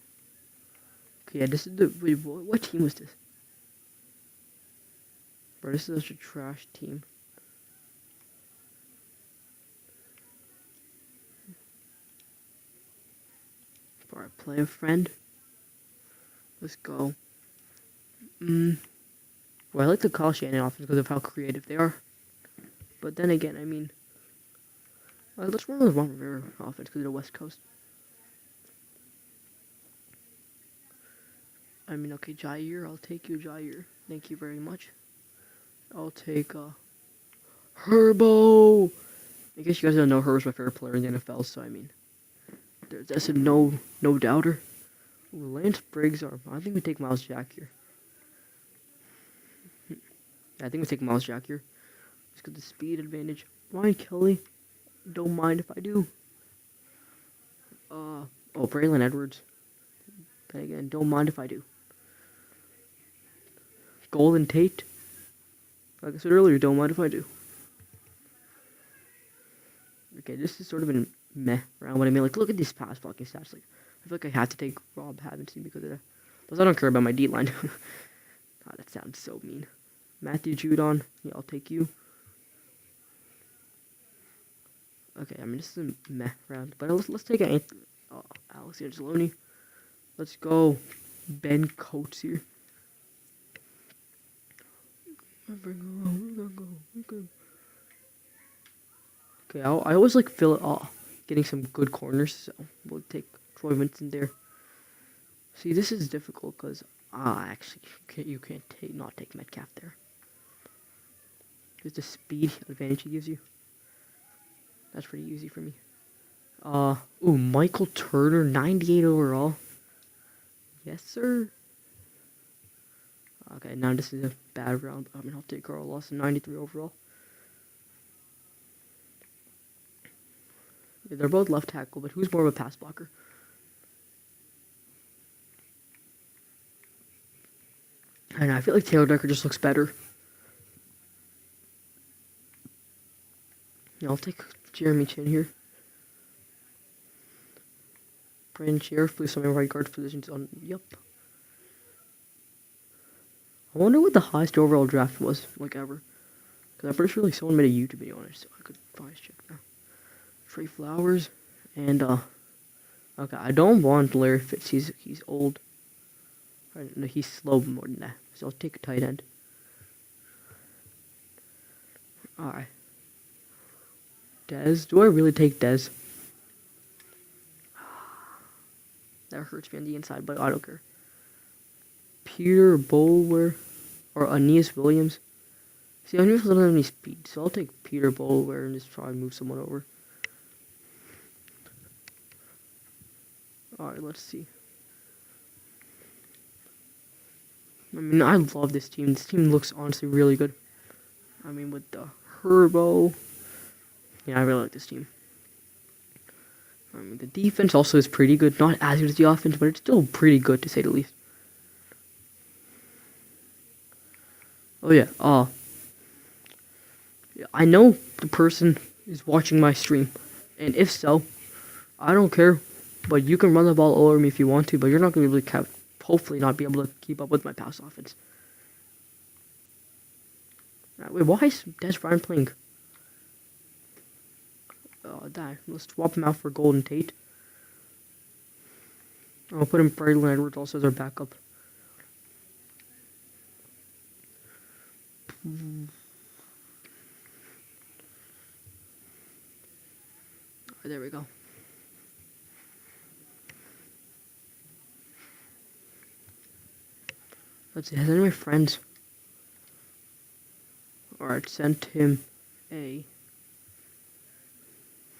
Okay, yeah, this is the. Wait, what team was this? Bro, this is such a trash team. Alright, play a friend. Let's go. Well, I like the Kyle Shannon offense because of how creative they are. But then again, I mean, let's run with Ron Rivera offense because of the West Coast. I mean, okay, Jair, I'll take you, Jair. Thank you very much. I'll take, Herbo! I guess you guys don't know Herbo's my favorite player in the NFL, so I mean, that's a no doubter. Ooh, Lance Briggs, I think we take Miles Jack here. I think we take Miles Jack here. Let's get the speed advantage. Ryan Kelly, don't mind if I do. Braylon Edwards. Okay, again, don't mind if I do. Golden Tate. Like I said earlier, don't mind if I do. Okay, this is sort of a meh round. What I mean, like, look at these past fucking stats. Like, I feel like I have to take Rob Havenstein because of that. Plus, I don't care about my D line. God, that sounds so mean. Matthew Judon, yeah, I'll take you. Okay, I mean, this is a meh round. But let's take Alex Angeloni. Let's go. Ben Coates here. Okay, I always like getting some good corners, so we'll take Troy Vincent there. See, this is difficult because actually you can't not take Metcalf there. Because the speed advantage he gives you. That's pretty easy for me. Michael Turner, 98 overall. Yes, sir. Okay, now this is a bad round. I mean, I'll take Carl Lawson, 93 overall. Yeah, they're both left tackle, but who's more of a pass blocker? And I feel like Taylor Decker just looks better. Yeah, I'll take Jeremy Chin here. Brandon Sheriff, please some of my right guard positions on. Yep. I wonder what the highest overall draft was, like, ever. Because I'm pretty sure, like, someone made a YouTube video on it, so I could probably check now. Trey Flowers, and, okay, I don't want Larry Fitz, he's old. No, he's slow more than that, so I'll take a tight end. Alright. Dez. Do I really take Dez? That hurts me on the inside, but I don't care. Peter Boulware or Aeneas Williams. See, Aeneas doesn't have any speed, so I'll take Peter Boulware and just try and move someone over. Alright, let's see. I mean, I love this team. This team looks honestly really good. I mean, with the Herbo. Yeah, I really like this team. I mean, the defense also is pretty good. Not as good as the offense, but it's still pretty good to say the least. Oh yeah, I know the person is watching my stream, and if so, I don't care, but you can run the ball over me if you want to, but you're not going to be able to hopefully not be able to keep up with my pass offense. Wait, why is Des Bryant playing? Oh, die. Let's swap him out for Golden Tate. I'll put him Braylon Edwards also as our backup. There we go. Let's see, has any of my friends... Alright, sent him a...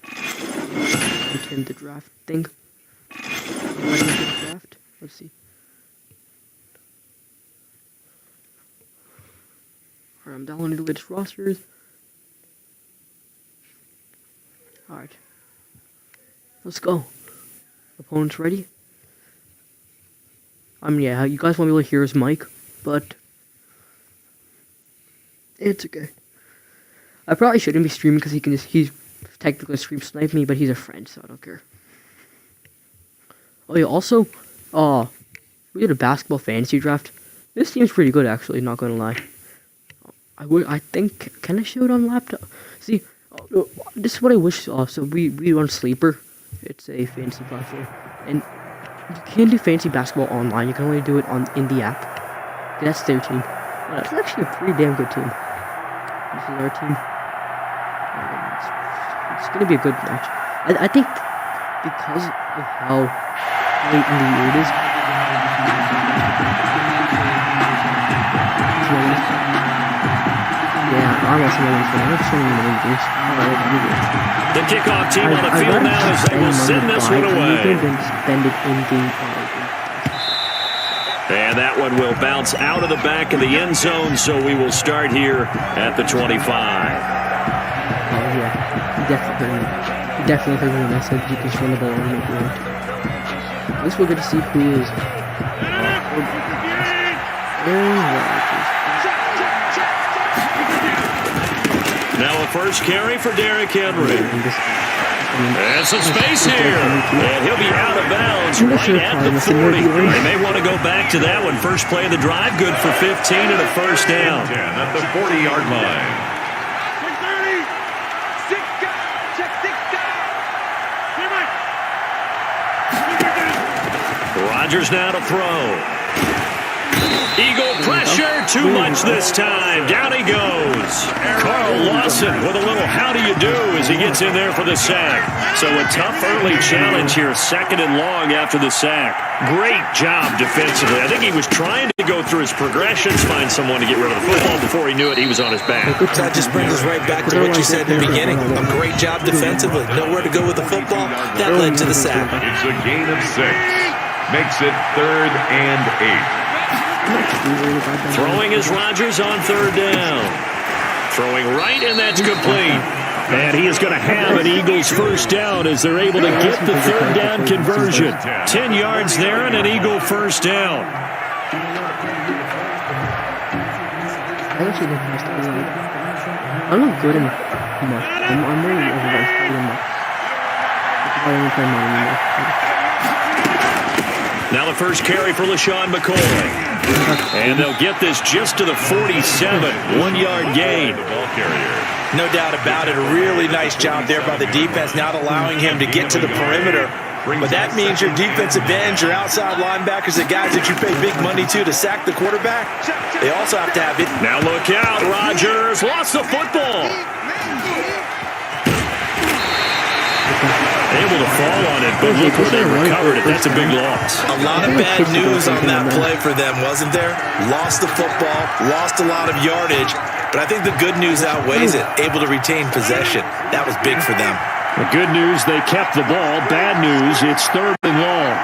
Sent him the draft thing. Draft. Let's see. Alright, I'm downloading the latest rosters. Alright. Let's go. Opponents ready? Yeah, you guys won't be able to hear his mic, but it's okay. I probably shouldn't be streaming because he's technically stream snipe me, but he's a friend, so I don't care. Oh yeah, also, we did a basketball fantasy draft. This team's pretty good actually, not gonna lie. I think, can I show it on laptop? See, this is what I wish, so we run Sleeper. It's a fantasy platform, and you can't do fantasy basketball online. You can only do it in the app. Okay, that's their team. It's actually a pretty damn good team. This is our team. It's gonna be a good match. I think because of how late in the year it is. Yeah, I'm also going to The kickoff team on the field now as they will send this one away. And that one will bounce out of the back of the end zone, so we will start here at the 25. Oh yeah, he definitely heard me when I said you can just run the ball and make it out. At least we'll get to see who is Now a first carry for Derrick Henry. And some space here. And he'll be out of bounds right at the 40. They may want to go back to that one. First play of the drive, good for 15 and a first down. 10 at the 40-yard line. Rodgers now to throw. Eagle pressure, too much this time. Down he goes. Carl Lawson with a little how do you do as he gets in there for the sack. So a tough early challenge here, second and long after the sack. Great job defensively. I think he was trying to go through his progressions, find someone to get rid of the football. Before he knew it, he was on his back. That just brings us right back to what you said in the beginning. A great job defensively. Nowhere to go with the football. That led to the sack. It's a gain of 6. Makes it 3rd and 8. Throwing is Rodgers on third down. Throwing right, and that's complete. And he is going to have an Eagles first down as they're able to get the third down conversion. 10 yards there and an Eagle first down. I'm not good enough. I'm really overrated enough. I don't play Madden anymore. Now the first carry for LaShawn McCoy. And they'll get this just to the 47. 1-yard gain. No doubt about it. A really nice job there by the defense, not allowing him to get to the perimeter But that means your defensive ends, your outside linebackers, the guys that you pay big money to sack the quarterback, they also have to have it. Now look out, Rodgers lost the football. Able to fall on it, but look where they recovered it. That's a big loss. A lot of bad news on that play for them, wasn't there? Lost the football, lost a lot of yardage, but I think the good news outweighs it. Able to retain possession. That was big for them. The good news, they kept the ball. Bad news, it's 3rd and long.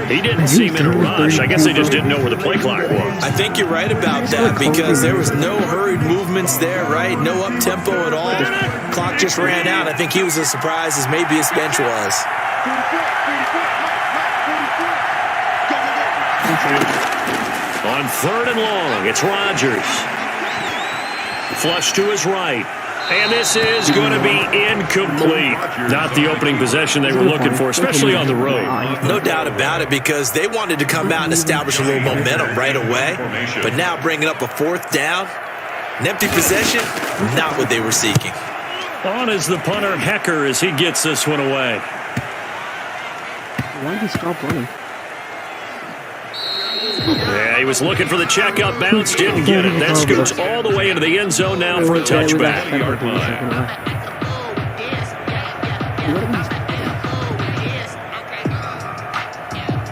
He didn't seem in a rush. I guess they just didn't know where the play clock was. I think you're right about that because there was no hurried movements there, right? No up-tempo at all. Clock just ran out. I think he was as surprised as maybe his bench was. On 3rd and long, it's Rodgers. Flush to his right. And this is going to be incomplete. Not the opening possession they were looking for, especially on the road. No doubt about it, because they wanted to come out and establish a little momentum right away. But now bringing up a 4th down, an empty possession, not what they were seeking. On is the punter, Hecker, as he gets this one away. Why did he stop running? Yeah, he was looking for the checkup bounce, didn't get it. That scoots all the way into the end zone now for a touchback.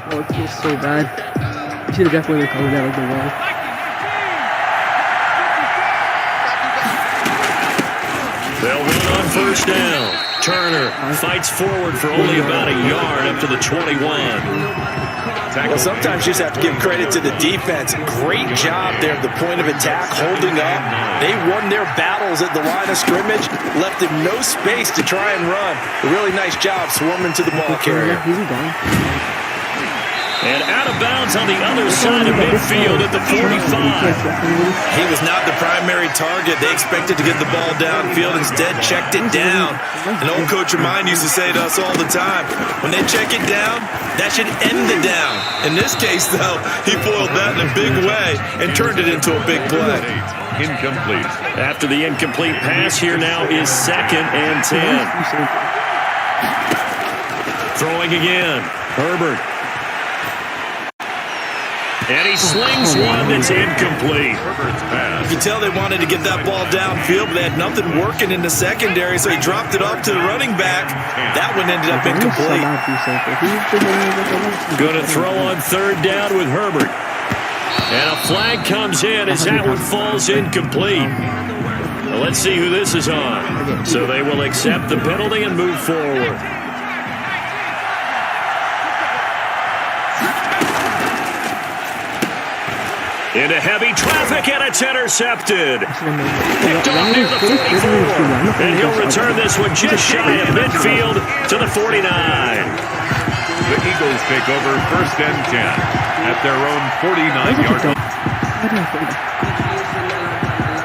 Oh, it feels so bad. You should have definitely recovered that like the wall. They'll run on 1st down. Turner fights forward for only about a yard up to the 21. Well, sometimes you just have to give credit to the defense. Great job there at the point of attack, holding up. They won their battles at the line of scrimmage, left him no space to try and run. A really nice job swarming to the ball carrier. And out of bounds on the other side of midfield at the 45. He was not the primary target. They expected to get the ball downfield. Instead, checked it down. An old coach of mine used to say to us all the time, when they check it down, that should end the down. In this case, though, he foiled that in a big way and turned it into a big play. Incomplete. After the incomplete pass, here now is 2nd and 10. Throwing again. Herbert. And he slings one that's incomplete. You can tell they wanted to get that ball downfield, but they had nothing working in the secondary, so he dropped it off to the running back. That one ended up incomplete. Going to throw on 3rd down with Herbert. And a flag comes in as that one falls incomplete. Well, let's see who this is on. So they will accept the penalty and move forward. Into heavy traffic, and it's intercepted. Picked off near the 44. And he'll return this one just shy of midfield to the 49. The Eagles take over 1st and 10 at their own 49-yard line.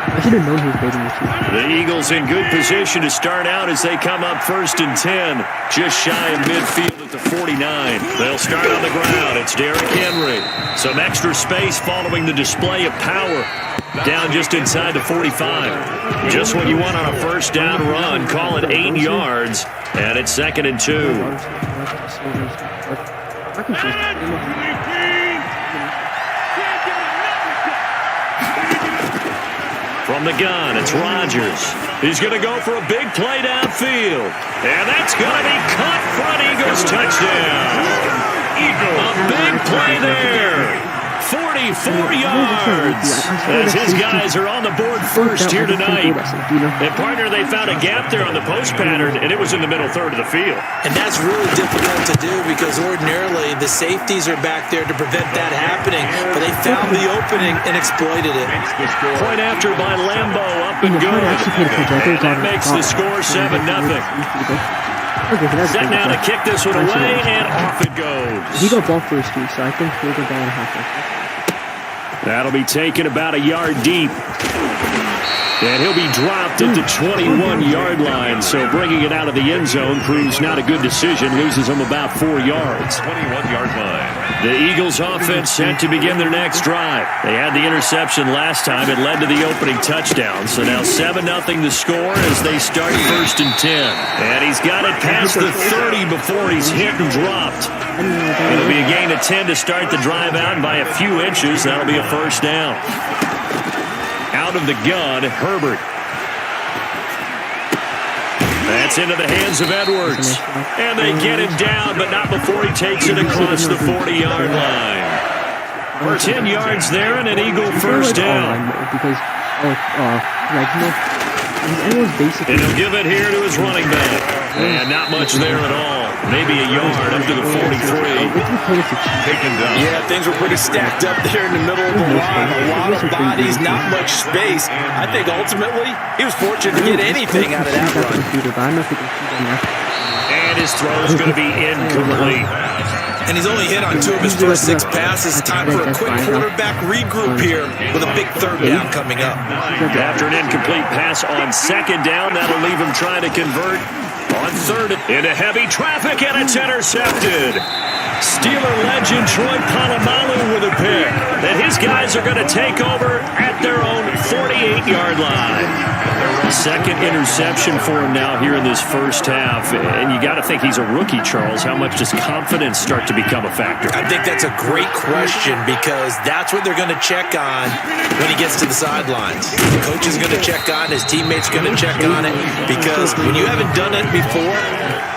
I should have known he was baiting the shoot. The Eagles in good position to start out as they come up 1st and 10, just shy of midfield at the 49. They'll start on the ground. It's Derrick Henry. Some extra space following the display of power. Down just inside the 45. Just what you want on a 1st down run. Call it 8 yards. And it's 2nd and 2. From the gun, it's Rodgers. He's going to go for a big play downfield. And that's going to be caught for an Eagles touchdown. A big play there. 44 yards. As his guys are on the board first here tonight. And partner, they found a gap there on the post pattern, and it was in the middle third of the field. And that's really difficult to do because ordinarily the safeties are back there to prevent that happening. But they found the opening and exploited it. Point after by Lambeau, up and good. And that makes the score 7-0. Set now to kick this one away, and off it goes. He got ball first, too, so I think he'll go down halfway. That'll be taken about a yard deep. And he'll be dropped at the 21-yard line. So bringing it out of the end zone proves not a good decision. Loses him about 4 yards. 21-yard line. The Eagles offense set to begin their next drive. They had the interception last time. It led to the opening touchdown. So now 7-0 the score as they start 1st and 10. And he's got it past the 30 before he's hit and dropped. It'll be a gain of 10 to start the drive out, and by a few inches, that'll be a 1st down. Out of the gun, Herbert. That's into the hands of Edwards. And they get him down, but not before he takes it across the 40-yard line. For 10 yards there and an Eagle 1st down. And he'll give it here to his running back. And not much there at all. Maybe a yard up to the 43. Taken down. Yeah, things were pretty stacked up there in the middle of the line. A lot of bodies, not much space. I think ultimately he was fortunate to get anything out of that run. And his throw is going to be incomplete. And he's only hit on 2 of his first 6 passes. Time for a quick quarterback regroup here with a big 3rd down coming up. After an incomplete pass on 2nd down, that'll leave him trying to convert on 3rd into heavy traffic, and it's intercepted. Steeler legend Troy Polamalu with a pick. And his guys are going to take over at their own 48-yard line. 2nd interception for him now here in this 1st half. And you got to think he's a rookie, Charles. How much does confidence start to become a factor? I think that's a great question because that's what they're going to check on when he gets to the sidelines. The coach is going to check on, his teammates going to check on it, because when you haven't done it before,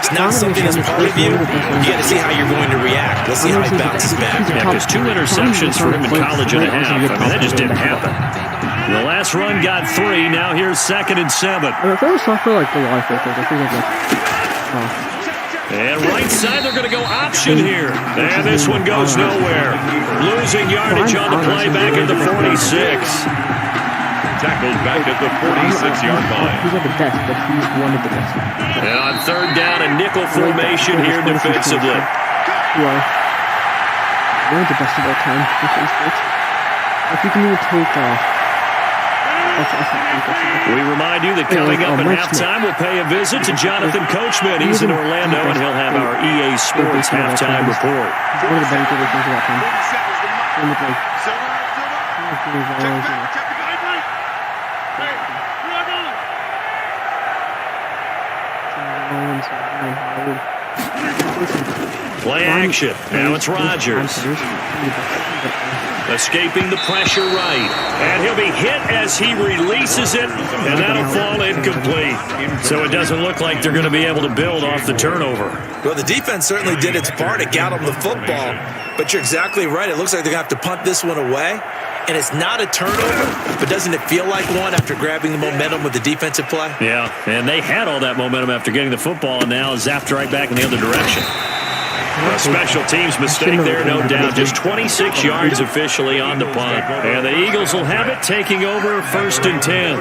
it's not something that's part of you. You got to see how you're going to react. Let's see how he bounces back. Yeah, because 2 interceptions for him in college and a half. I mean, that just didn't happen. The last run got 3. Now here's 2nd and 7. And right side, they're going to go option here. And this one goes nowhere. Losing yardage on the play back at the 46. Tackled back at the 46-yard line. He's not the best, but he's one of the best. And on 3rd down, a nickel formation here defensively. One of the best of all time. If you can even take we remind you that coming up at halftime, we'll pay a visit to Jonathan Coachman. He's in Orlando, and he'll have our EA Sports halftime report. One of the better things of all time. Play action. Now it's Rodgers. Escaping the pressure right. And he'll be hit as he releases it, and that'll fall incomplete. So it doesn't look like they're going to be able to build off the turnover. Well, the defense certainly did its part. It got them the football. But you're exactly right. It looks like they're going to have to punt this one away. And it's not a turnover, but doesn't it feel like one after grabbing the momentum with the defensive play? Yeah, and they had all that momentum after getting the football, and now zapped right back in the other direction. A special teams mistake there, no doubt. Just 26 yards officially on the punt. And the Eagles will have it, taking over 1st and 10.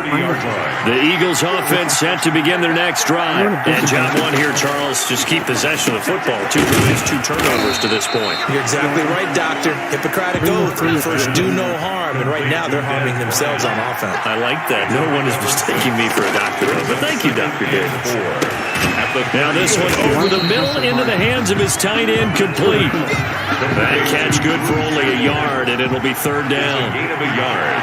The Eagles offense set to begin their next drive. And job 1 here, Charles, just keep possession of the football. 2 tries, 2 turnovers to this point. You're exactly right, Doctor. Hippocratic oath. First, do no harm. And right now, they're harming themselves on offense. I like that. No one is mistaking me for a doctor, but thank you, Dr. Davis. Now this one over the middle into the hands of his tight end, complete. That catch good for only a yard, and it'll be 3rd down. Gain of a yard.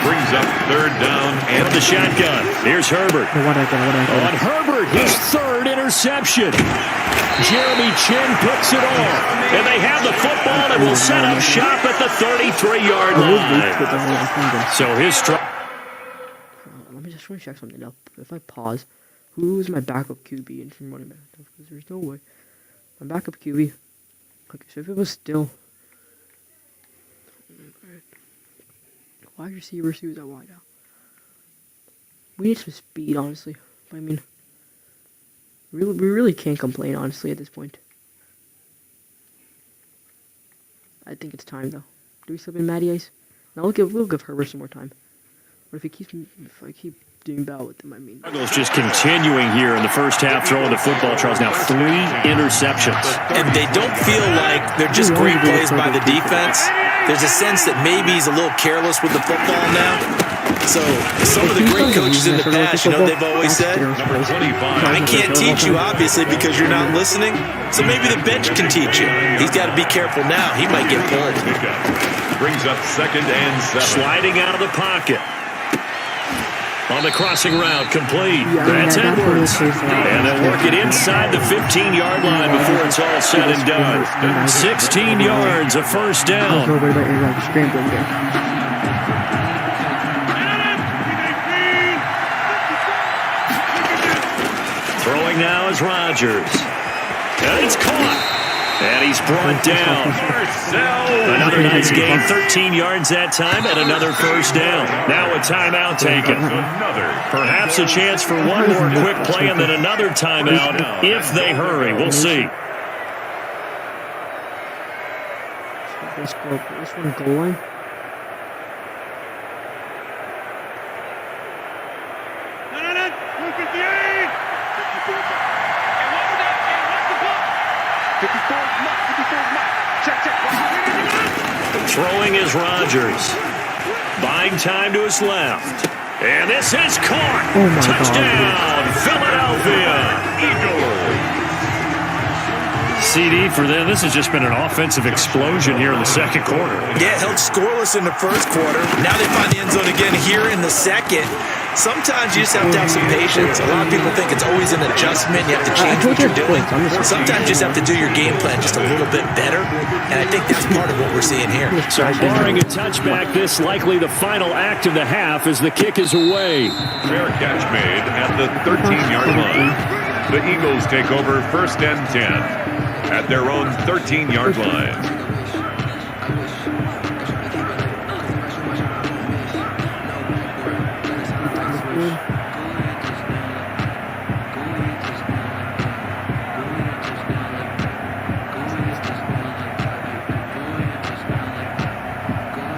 Brings up 3rd down and the shotgun. Here's Herbert. On Herbert, his 3rd interception. Jeremy Chin picks it off. And they have the football and will set up shop at the 33-yard line. So his strike. Let me just check something up. If I pause, who is my backup QB and from running back? Because there's no way. My backup QB. Okay, so if it was still wide receiver, he was at wide out. We need some speed, honestly. I mean, we really can't complain, honestly, at this point. I think it's time, though. Do we still have Matty Ice? No, we'll give Herbert some more time. But if I keep doing battle with him, I mean. Struggles just continuing here in the first half, throwing the football. Charles, now 3 interceptions. And they don't feel like they're just great plays by the defense. There's a sense that maybe he's a little careless with the football now. So some of the great coaches in the past, you know, they've always said, Number 25. I can't teach you, obviously, because you're not listening. So maybe the bench can teach you. He's got to be careful now. He might get pulled. Brings up 2nd and 7. Sliding out of the pocket. On the crossing route, complete. That's Edwards. And they'll work it inside the 15-yard line before it's all said and done. 16 yards, a first down. Throwing now is Rodgers. And it's caught. And he's brought down. Another nice gain, 13 yards that time, and another first down. Now a timeout taken. Perhaps a chance for one more quick play and then another timeout if they hurry. We'll see. This one goal line. Throwing is Rodgers. Buying time to his left. And this is caught. Touchdown, Philadelphia. CD for them. This has just been an offensive explosion here in the second quarter. Yeah, held scoreless in the first quarter. Now they find the end zone again here in the second. Sometimes you just have to have some patience. A lot of people think it's always an adjustment. You have to change what you're doing. Sometimes you just have to do your game plan just a little bit better. And I think that's part of what we're seeing here. So barring a touchback, this likely the final act of the half as the kick is away. Fair catch made at the 13-yard line. The Eagles take over 1st and 10 at their own 13-yard line.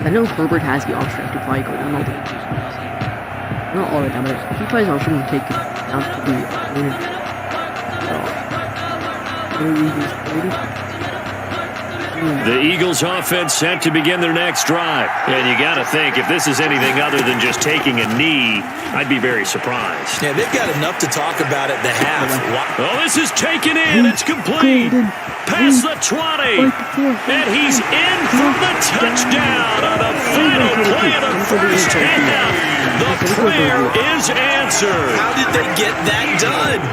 I know Herbert has the option to probably go down all the not all the time, but he probably has the option to take it down to the The Eagles offense set to begin their next drive. And you got to think, if this is anything other than just taking a knee, I'd be very surprised. Yeah, they've got enough to talk about at the half. Oh, this is taken in. It's complete. Past the 20. And he's in for the touchdown on the final play of the first half. The prayer is answered. How did they get that done?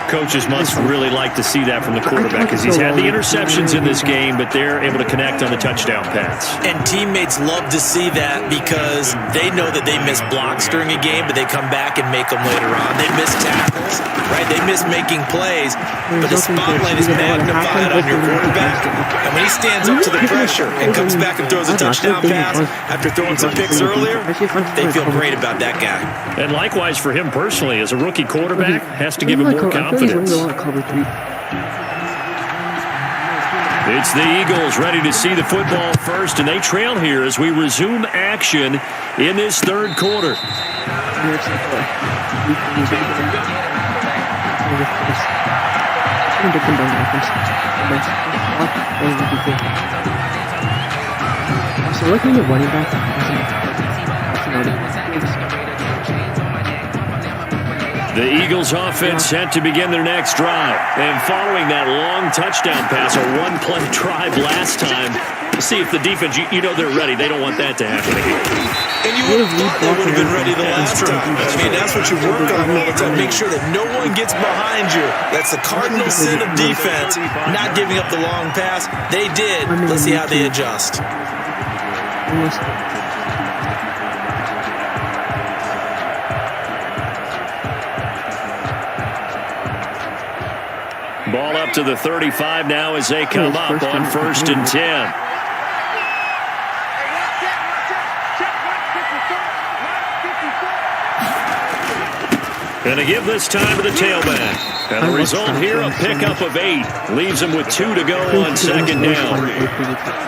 Coaches must really like to see that from the quarterback because he's had the interceptions in this game, but they're able to connect on the touchdown pass. And teammates love to see that because they know that they miss blocks during a game, but they come back and make them later on. They miss tackles, right? They miss making plays, but the spotlight is magnified on your quarterback. And when he stands up to the pressure and comes back and throws a touchdown pass after throwing some picks earlier, they feel great about that guy. And likewise for him personally, as a rookie quarterback, has to give him more confidence. It's the Eagles ready to see the football first, and they trail here as we resume action in this third quarter. So looking at running back. The Eagles offense set to begin their next drive. And following that long touchdown pass, a one-play drive last time, to see if the defense, you know they're ready. They don't want that to happen again. And you would have thought they would have been ready the last time. I mean, that's what you work on all the time. Make sure that no one gets behind you. That's the cardinal sin of defense, not giving up the long pass. They did. Let's see how they adjust. Ball up to the 35 now as they come up on 1st and 10. And to give this time to the tailback. And the result here, a pickup of 8. Leaves him with 2 to go on 2nd down.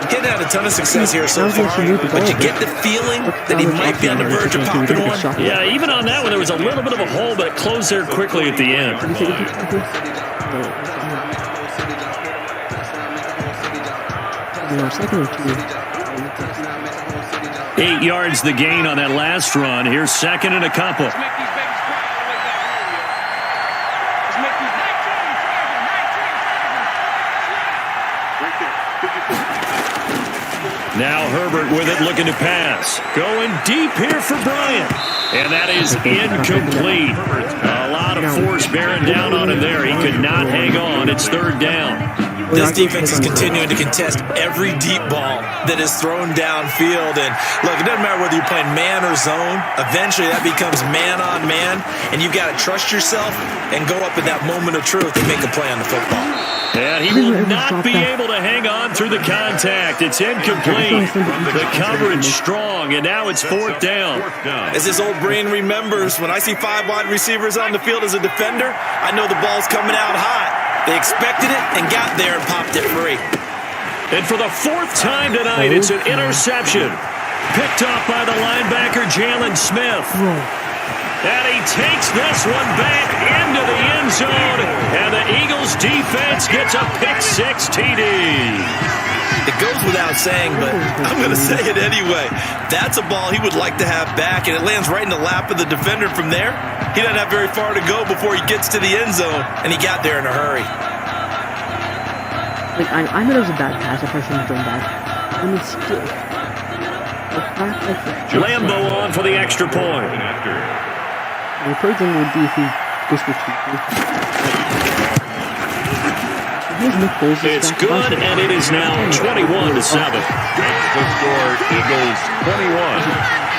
He's had a ton of success here so far, but you get the feeling that he might be on the verge of popping one. Yeah, even on that one, there was a little bit of a hole, but it closed there quickly at the end. 8 yards the gain on that last run. Here's second and a couple. Now Herbert with it, looking to pass. Going deep here for Bryant. And that is incomplete. A lot of force bearing down on him there. He could not hang on. It's third down. This defense is continuing to contest every deep ball that is thrown downfield. And look, it doesn't matter whether you're playing man or zone. Eventually that becomes man on man. And you've got to trust yourself and go up at that moment of truth and make a play on the football. And he will not be able to hang on through the contact. It's incomplete. The coverage strong, and now it's fourth down. As this old brain remembers, when I see 5 wide receivers on the field as a defender, I know the ball's coming out hot. They expected it and got there and popped it free. And for the 4th time tonight, it's an interception. Picked off by the linebacker, Jalen Smith. And he takes this one back into the end zone. And the Eagles defense gets a pick-6 TD. It goes without saying, but I'm going to say it anyway. That's a ball he would like to have back, and it lands right in the lap of the defender from there. He doesn't have very far to go before he gets to the end zone, and he got there in a hurry. Like, I know it was a bad pass. I probably shouldn't have done that. I mean, still. Lambo on for the extra point. The third thing would be if he goes for 2. It's good, and it is now 21-7. The score, Eagles 21,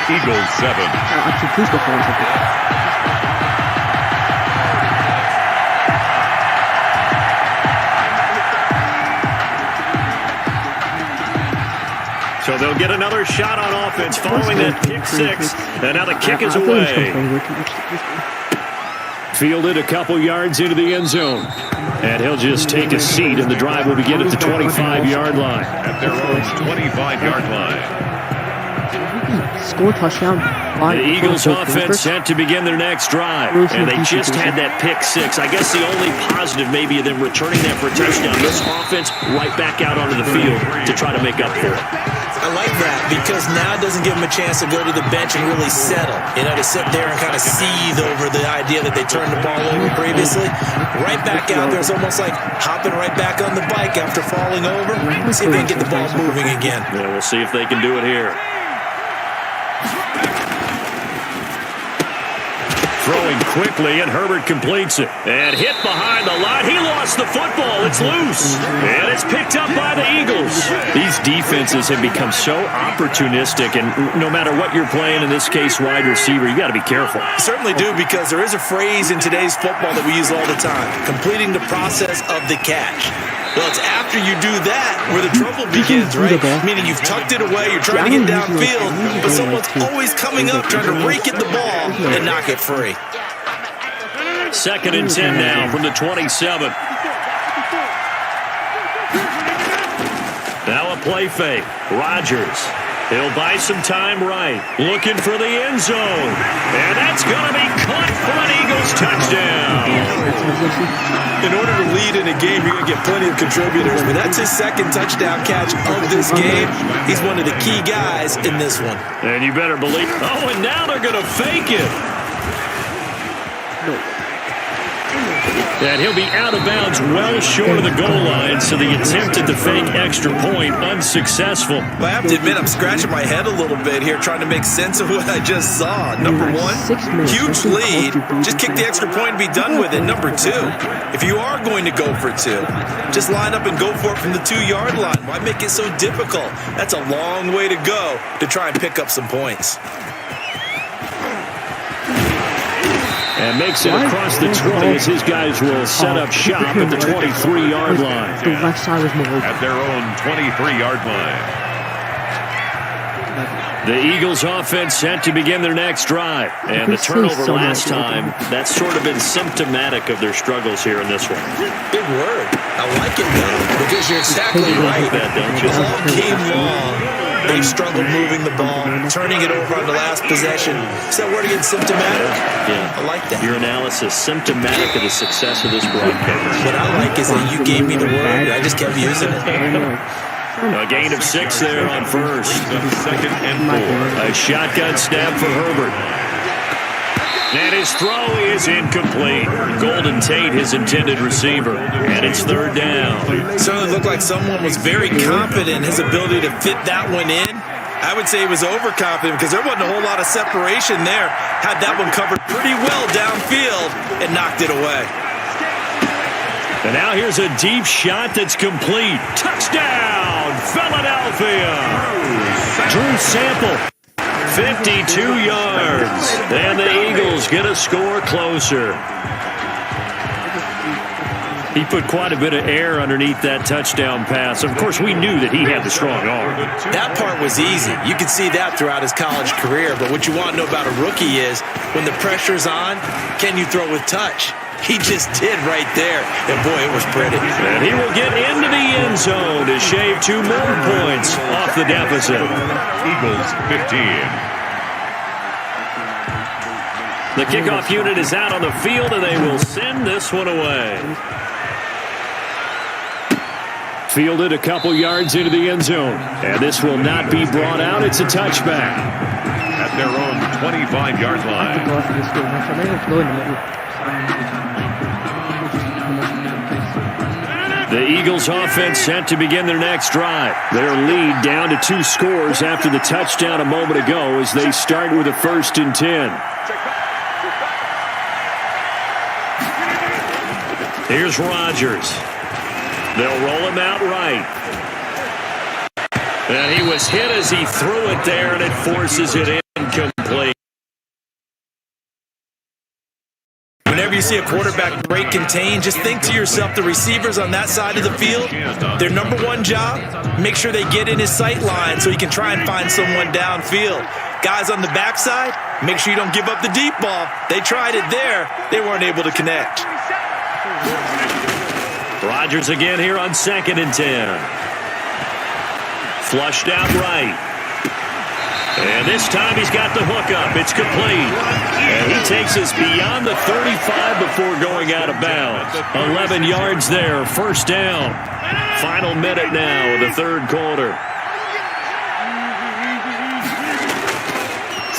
Eagles 7. Actually, please go for 1 second. So they'll get another shot on offense following that pick-6. And now the kick is away. Fielded a couple yards into the end zone. And he'll just take a seat, and the drive will begin at the 25-yard line. At their own 25-yard line. Score touchdown. The Eagles offense set to begin their next drive. And they just had that pick-6. I guess the only positive maybe of them returning that for a touchdown. This offense right back out onto the field to try to make up for it. I like that because now it doesn't give them a chance to go to the bench and really settle. You know, to sit there and kind of seethe over the idea that they turned the ball over previously. Right back out there. It's almost like hopping right back on the bike after falling over. See if they can get the ball moving again. Yeah, we'll see if they can do it here. Throwing quickly, and Herbert completes it. And hit behind the line. He lost the football. It's loose. And it's picked up by the Eagles. These defenses have become so opportunistic, and no matter what you're playing, in this case, wide receiver, you got to be careful. Certainly do, because there is a phrase in today's football that we use all the time, completing the process of the catch. Well, it's after you do that where the trouble begins, right? Meaning you've tucked it away, you're trying to get downfield, but someone's always coming up trying to rake at the ball and knock it free. 2nd and 10 now from the 27. Now a play fake. Rodgers. He'll buy some time right. Looking for the end zone. And that's going to be caught for an Eagles touchdown. In order to lead in a game, you're going to get plenty of contributors, but that's his 2nd touchdown catch of this game. He's one of the key guys in this one. And you better believe. Oh, and now they're going to fake it. And he'll be out of bounds well short of the goal line, so the attempt at the fake extra point unsuccessful. Well, I have to admit, I'm scratching my head a little bit here trying to make sense of what I just saw. Number 1, huge lead. Just kick the extra point and be done with it. Number 2, if you are going to go for 2, just line up and go for it from the 2-yard line. Why make it so difficult? That's a long way to go to try and pick up some points. And makes it across the 20 as his guys will set up shop at the 23-yard line. The left side was more open. At their own 23-yard line. The Eagles offense set to begin their next drive. And the turnover last time, that's sort of been symptomatic of their struggles here in this one. Big word. I like it, though, because you're exactly right. That, don't you? All game long, they've struggled moving the ball, turning it over on the last possession. Is that word again, symptomatic? Yeah. I like that. Your analysis, symptomatic of the success of this broadcast. What I like is that you gave me the word, and I just kept using it. A gain of 6 there on first. Second and 4. A shotgun snap for Herbert. And his throw is incomplete. Golden Tate, his intended receiver. And it's third down. Certainly looked like someone was very confident in his ability to fit that one in. I would say he was overconfident because there wasn't a whole lot of separation there. Had that one covered pretty well downfield and knocked it away. And now here's a deep shot that's complete. Touchdown, Philadelphia. Drew Sample, 52 yards. And the Eagles get a score closer. He put quite a bit of air underneath that touchdown pass. Of course, we knew that he had the strong arm. That part was easy. You could see that throughout his college career. But what you want to know about a rookie is when the pressure's on, can you throw with touch? He just did right there. And, boy, it was pretty. And he will get into the end zone to shave 2 more points off the deficit. Eagles 15. The kickoff unit is out on the field, and they will send this one away. Fielded a couple yards into the end zone. And this will not be brought out. It's a touchback. At their own 25-yard line. The Eagles offense set to begin their next drive. Their lead down to 2 scores after the touchdown a moment ago as they start with a 1st and 10. Here's Rodgers. They'll roll him out right. And he was hit as he threw it there, and it forces it incomplete. Whenever you see a quarterback break contain, just think to yourself, the receivers on that side of the field, their number one job, make sure they get in his sight line so he can try and find someone downfield. Guys on the backside, make sure you don't give up the deep ball. They tried it there. They weren't able to connect. Rodgers again here on 2nd and 10. Flushed out right. And this time he's got the hook up. It's complete. And he takes us beyond the 35 before going out of bounds. 11 yards there. 1st down. Final minute now of the 3rd quarter.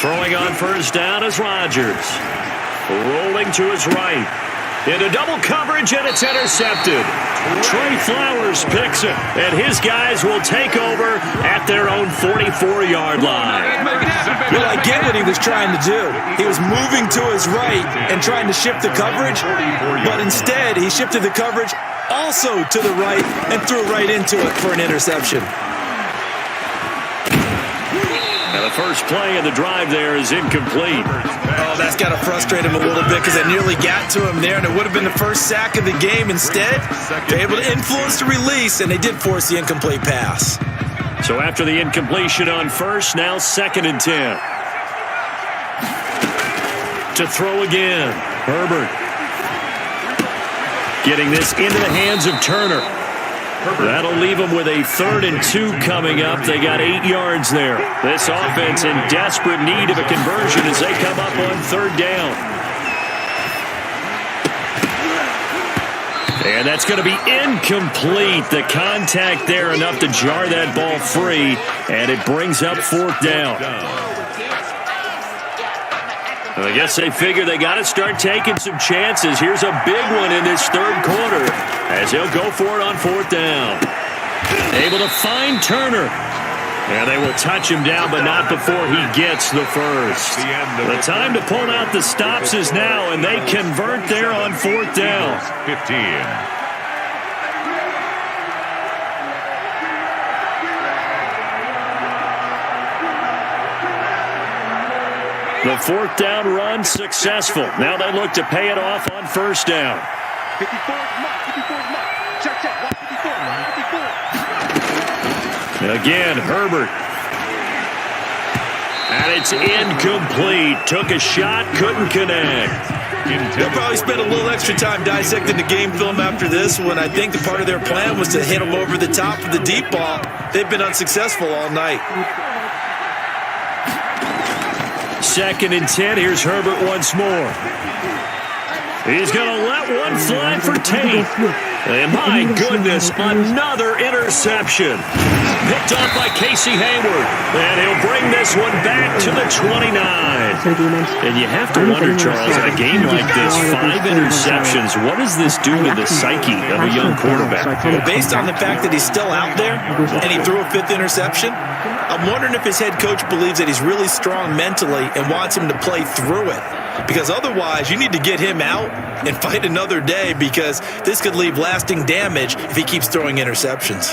Throwing on 1st down is Rodgers. Rolling to his right. Into double coverage, and it's intercepted. Trey Flowers picks it, and his guys will take over at their own 44-yard line. Well, I get what he was trying to do. He was moving to his right and trying to shift the coverage, but instead he shifted the coverage also to the right and threw right into it for an interception. Now the first play of the drive there is incomplete. Oh, that's got to frustrate him a little bit because I nearly got to him there, and it would have been the first sack of the game. Instead, they're able to influence the release, and they did force the incomplete pass. So after the incompletion on 1st, now 2nd and 10. To throw again, Herbert. Getting this into the hands of Turner. That'll leave them with a 3rd and 2 coming up. They got 8 yards there. This offense in desperate need of a conversion as they come up on 3rd down. And that's going to be incomplete. The contact there enough to jar that ball free, and it brings up 4th down. I guess they figure they got to start taking some chances. Here's a big one in this 3rd quarter as he'll go for it on 4th down. Able to find Turner. And they will touch him down, but not before he gets the first. The time to pull out the stops is now, and they convert there on 4th down. 15. The 4th down run successful. Now they look to pay it off on 1st down. 54, check, 54. Again, Herbert. And it's incomplete. Took a shot, couldn't connect. They'll probably spend a little extra time dissecting the game film after this one. I think the part of their plan was to hit them over the top of the deep ball. They've been unsuccessful all night. 2nd and 10. Here's Herbert once more. He's going to let one fly for Tate. And my goodness, another interception. Picked up by Casey Hayward. And he'll bring this one back to the 29. And you have to wonder, Charles, in a game like this, 5 interceptions, what does this do to the psyche of a young quarterback? Well, based on the fact that he's still out there and he threw a 5th interception, I'm wondering if his head coach believes that he's really strong mentally and wants him to play through it. Because otherwise, you need to get him out and fight another day, because this could leave lasting damage if he keeps throwing interceptions.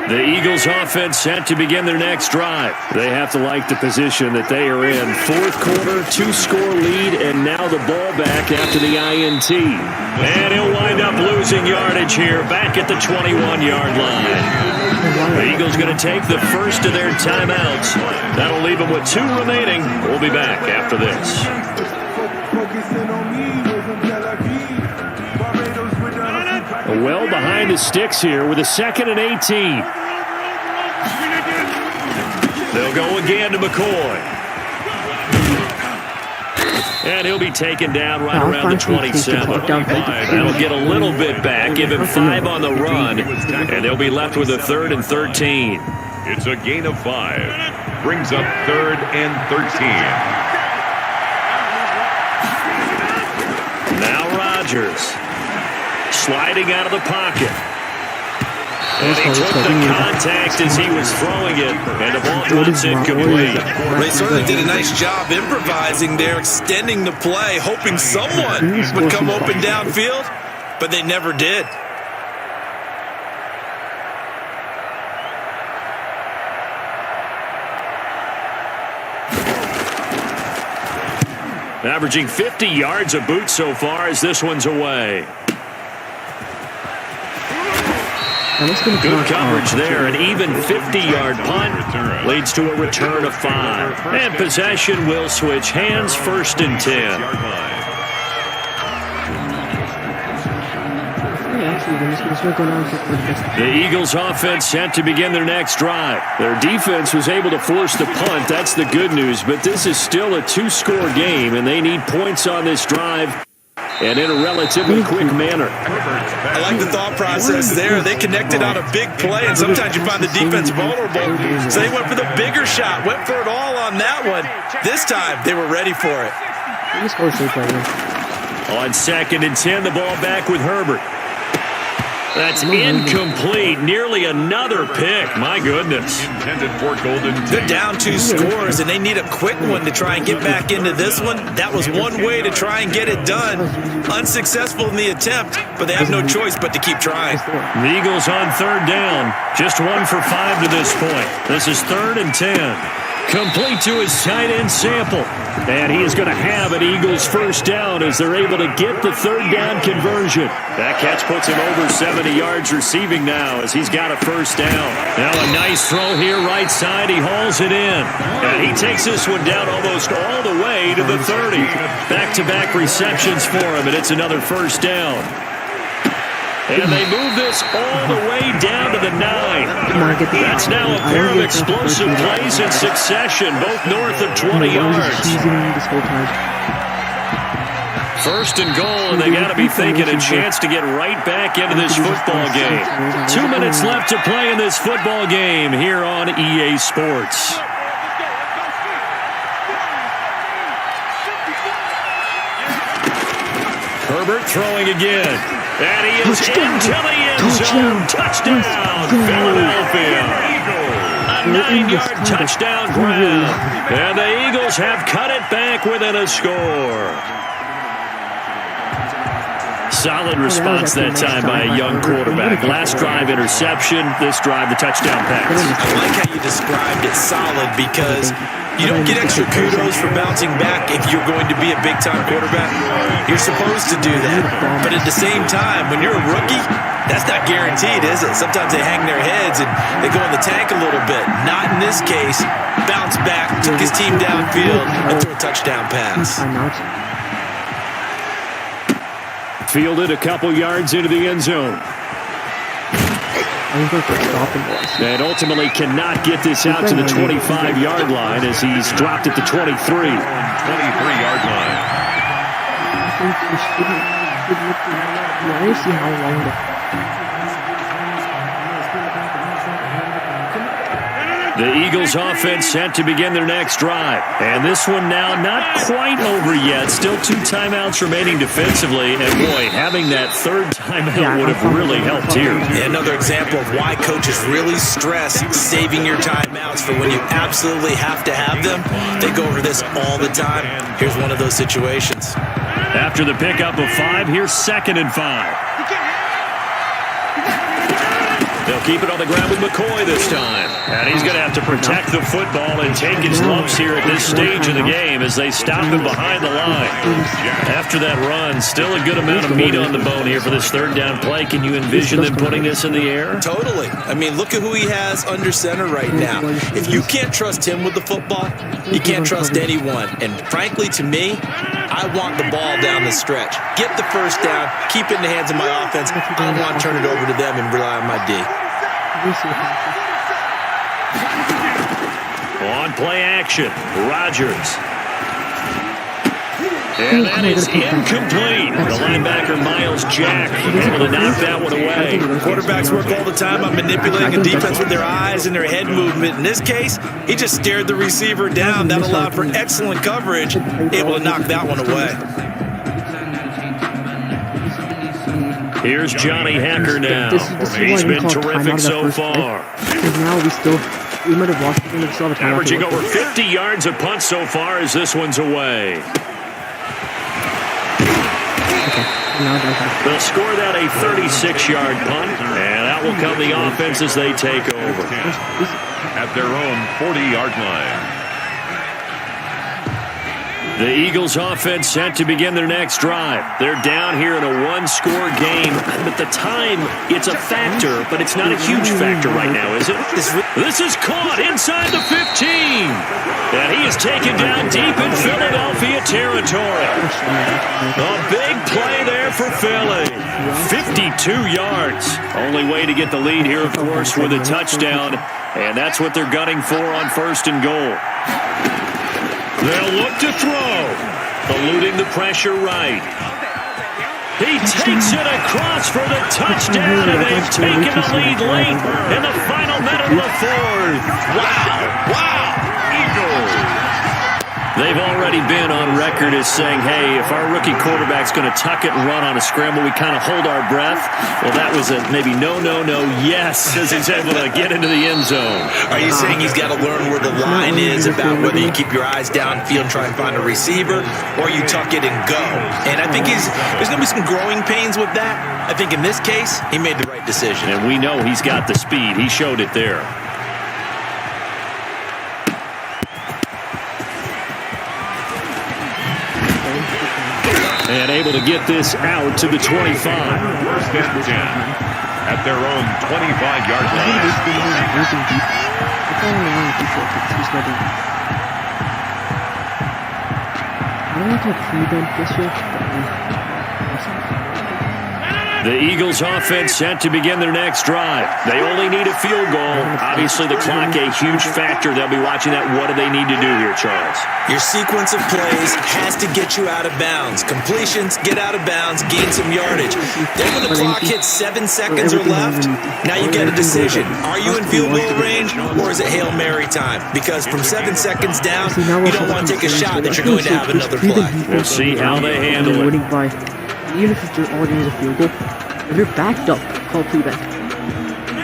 The Eagles offense set to begin their next drive. They have to like the position that they are in. 4th quarter, 2-score lead, and now the ball back after the INT. And he'll wind up losing yardage here back at the 21-yard line. The Eagles going to take the first of their timeouts. That'll leave them with 2 remaining. We'll be back after this. Well behind the sticks here with a 2nd and 18. They'll go again to McCoy. And he'll be taken down right around the 27. That'll get a little bit back, give him 5 on the run, and they'll be left with a 3rd and 13. It's a gain of 5. Brings up 3rd and 13. Now Rodgers. Sliding out of the pocket. And he took the contact as he was throwing it, and the ball drops incomplete. They certainly did a nice job improvising there, extending the play, hoping someone would come open downfield, but they never did. Averaging 50 yards a boot so far as this one's away. Good coverage there. An even 50-yard punt leads to a return of 5. And possession will switch hands, 1st and 10. The Eagles offense set to begin their next drive. Their defense was able to force the punt. That's the good news. But this is still a 2-score game, and they need points on this drive, and in a relatively quick manner. I like the thought process there. They connected on a big play, and sometimes you find the defense vulnerable. So they went for the bigger shot, went for it all on that one. This time, they were ready for it. On 2nd and 10, the ball back with Herbert. That's incomplete. Nearly another pick. My goodness. Intended for Golden Tate. They're down 2 scores, and they need a quick one to try and get back into this one. That was one way to try and get it done. Unsuccessful in the attempt, but they have no choice but to keep trying. The Eagles on 3rd down. Just 1 for 5 to this point. This is 3rd and 10. Complete to his tight end Sample. And he is going to have an Eagles 1st down as they're able to get the 3rd down conversion. That catch puts him over 70 yards receiving now as he's got a 1st down. Now a nice throw here right side. He hauls it in. And he takes this one down almost all the way to the 30. Back-to-back receptions for him, and it's another 1st down. And they move this all the way down to the 9. That's now a pair of explosive plays in succession, both north of 20 yards. 1st and goal, and they got to be thinking a chance to get right back into this football game. 2 minutes left to play in this football game here on EA Sports. Herbert throwing again. And he is into the end zone. Touchdown, Philadelphia. A 9-yard touchdown grab. And the Eagles have cut it back within a score. Solid response that time by a young quarterback. Last drive interception. This drive the touchdown pass. I like how you described it solid, because you don't get extra kudos for bouncing back if you're going to be a big-time quarterback. You're supposed to do that. But at the same time, when you're a rookie, that's not guaranteed, is it? Sometimes they hang their heads and they go in the tank a little bit. Not in this case. Bounce back, took his team downfield, and threw a touchdown pass. Fielded a couple yards into the end zone. And ultimately cannot get this out to the 25-yard line as he's dropped at the 23. 23-yard line. I need to see how long The Eagles offense set to begin their next drive. And this one now not quite over yet. Still 2 timeouts remaining defensively. And boy, having that third timeout would have really helped here. Yeah, another example of why coaches really stress saving your timeouts for when you absolutely have to have them. They go over this all the time. Here's one of those situations. After the pickup of 5, here's 2nd and 5. They'll keep it on the ground with McCoy this time. And he's going to have to protect the football and take his lumps here at this stage of the game as they stop him behind the line. After that run, still a good amount of meat on the bone here for this 3rd down play. Can you envision them putting this in the air? Totally. I mean, look at who he has under center right now. If you can't trust him with the football, you can't trust anyone. And frankly, to me, I want the ball down the stretch. Get the 1st down, keep it in the hands of my offense. I want to turn it over to them and rely on my D. On play action, Rodgers. And that is incomplete. The linebacker, Miles Jack, able to knock that one away. Quarterbacks work all the time on manipulating a defense with their eyes and their head movement. In this case, he just stared the receiver down. That allowed for excellent coverage, able to knock that one away. Here's Johnny Hacker now. He's been terrific so far. Now we might have lost it. Averaging over 50 yards a punt so far as this one's away. They'll score that a 36-yard punt, and out will come the offense as they take over. At their own 40-yard line. The Eagles offense set to begin their next drive. They're down here in a 1-score game. At the time, it's a factor, but it's not a huge factor right now, is it? This is caught inside the 15. And he is taken down deep in Philadelphia territory. A big play there for Philly. 52 yards. Only way to get the lead here, of course, with a touchdown. And that's what they're gunning for on 1st and goal. They'll look to throw. Eluding the pressure right. He takes it across for the touchdown, and they've taken the lead late in the final minute of the 4th. Wow. Eagles. They've already been on record as saying, hey, if our rookie quarterback's going to tuck it and run on a scramble, we kind of hold our breath. Well, that was a maybe no, yes, as he's able to get into the end zone. Are you saying he's got to learn where the line is about whether you keep your eyes downfield and try and find a receiver, or you tuck it and go? And I think there's going to be some growing pains with that. I think in this case, he made the right decision. And we know he's got the speed. He showed it there. And able to get this out to the 25. 1st and 10 at their own 25-yard The Eagles offense set to begin their next drive. They only need a field goal. Obviously, the clock a huge factor. They'll be watching that. What do they need to do here, Charles? Your sequence of plays has to get you out of bounds. Completions, get out of bounds, gain some yardage. Then when the clock hits 7 seconds or left, now you get a decision. Are you in field goal range, or is it Hail Mary time? Because from 7 seconds down, you don't want to take a shot that you're going to have another play. We'll see how they handle it. Even if you're all getting a field goal, if you're backed up, call playback.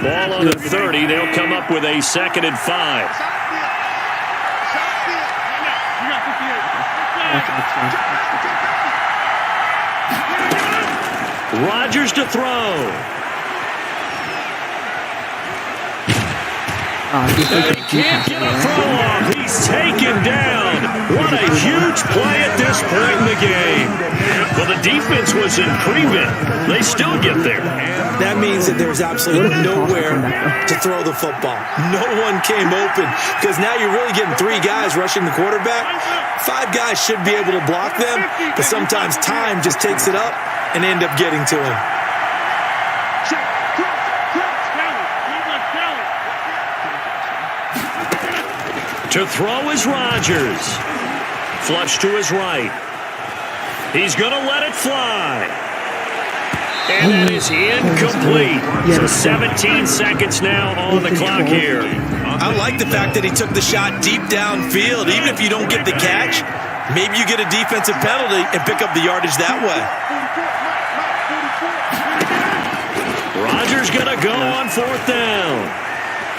Ball on the 30. They'll come up with a 2nd and 5. Rodgers to throw. He can't get a throw off. He's taken down. What a huge play at this point in the game. Well, the defense was in prevent. They still get there. That means that there's absolutely nowhere to throw the football. No one came open, because now you're really getting 3 guys rushing the quarterback. 5 guys should be able to block them, but sometimes time just takes it up and end up getting to him. To throw is Rodgers. Flush to his right. He's going to let it fly. And that is incomplete. So 17 seconds now on the clock here. I like the fact that he took the shot deep downfield. Even if you don't get the catch, maybe you get a defensive penalty and pick up the yardage that way. Rodgers going to go on 4th down.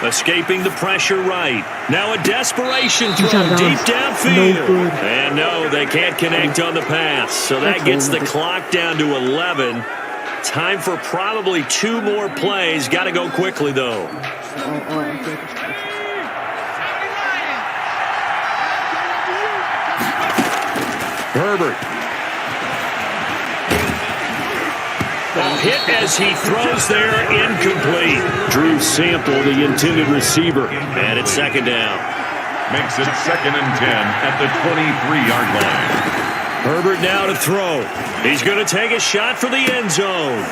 Escaping the pressure right. Now a desperation throw deep downfield. And no, they can't connect on the pass. So that gets the clock down to 11. Time for probably 2 more plays. Got to go quickly, though. Herbert. Hit as he throws there, incomplete. Drew Sample, the intended receiver. And it's 2nd down. Makes it 2nd and 10 at the 23-yard line. Herbert now to throw. He's going to take a shot for the end zone.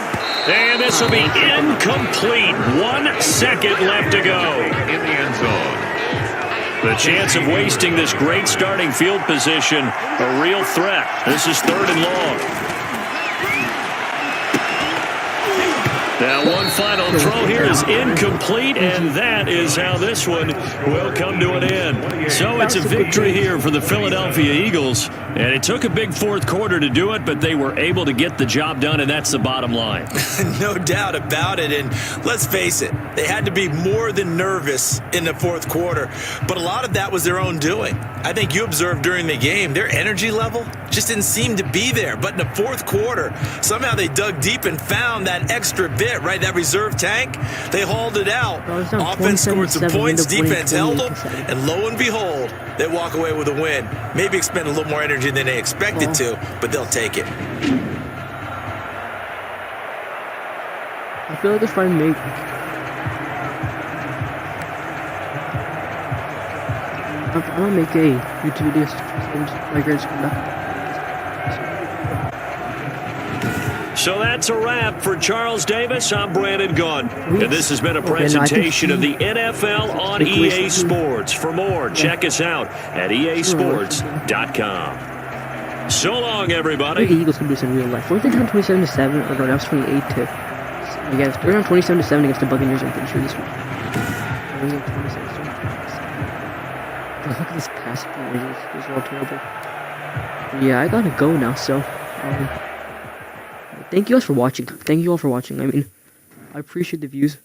And this will be incomplete. 1 second left to go. In the end zone. The chance of wasting this great starting field position, a real threat. This is 3rd and long. Now one final throw here is incomplete, and that is how this one will come to an end. So it's a victory here for the Philadelphia Eagles, and it took a big 4th quarter to do it, but they were able to get the job done, and that's the bottom line. No doubt about it, and let's face it, they had to be more than nervous in the 4th quarter, but a lot of that was their own doing. I think you observed during the game, their energy level just didn't seem to be there, but in the 4th quarter, somehow they dug deep and found that extra bit, right, that reserve tank. They hauled it out. Offense scored some points, defense held them, and lo and behold, they walk away with a win. Maybe expend a little more energy than they expected to, but they'll take it. I feel like if I make... I want to make a YouTube video my grades come back. So that's a wrap for Charles Davis. I'm Brandon Gunn. And this has been a presentation of the NFL on EA Sports. For more, check us out at easports.com. So long, everybody. I think the Eagles can do this in real life. Weren't they down 27-7? Or no, that was 28-2. Against, they're down 27-7 against the Buccaneers, I'm pretty sure this week. Look at this pass play. It was all terrible. Yeah, I gotta go now, so... thank you guys for watching. Thank you all for watching. I mean, I appreciate the views.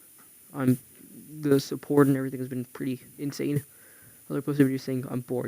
The support and everything has been pretty insane. Other posted videos saying I'm bored.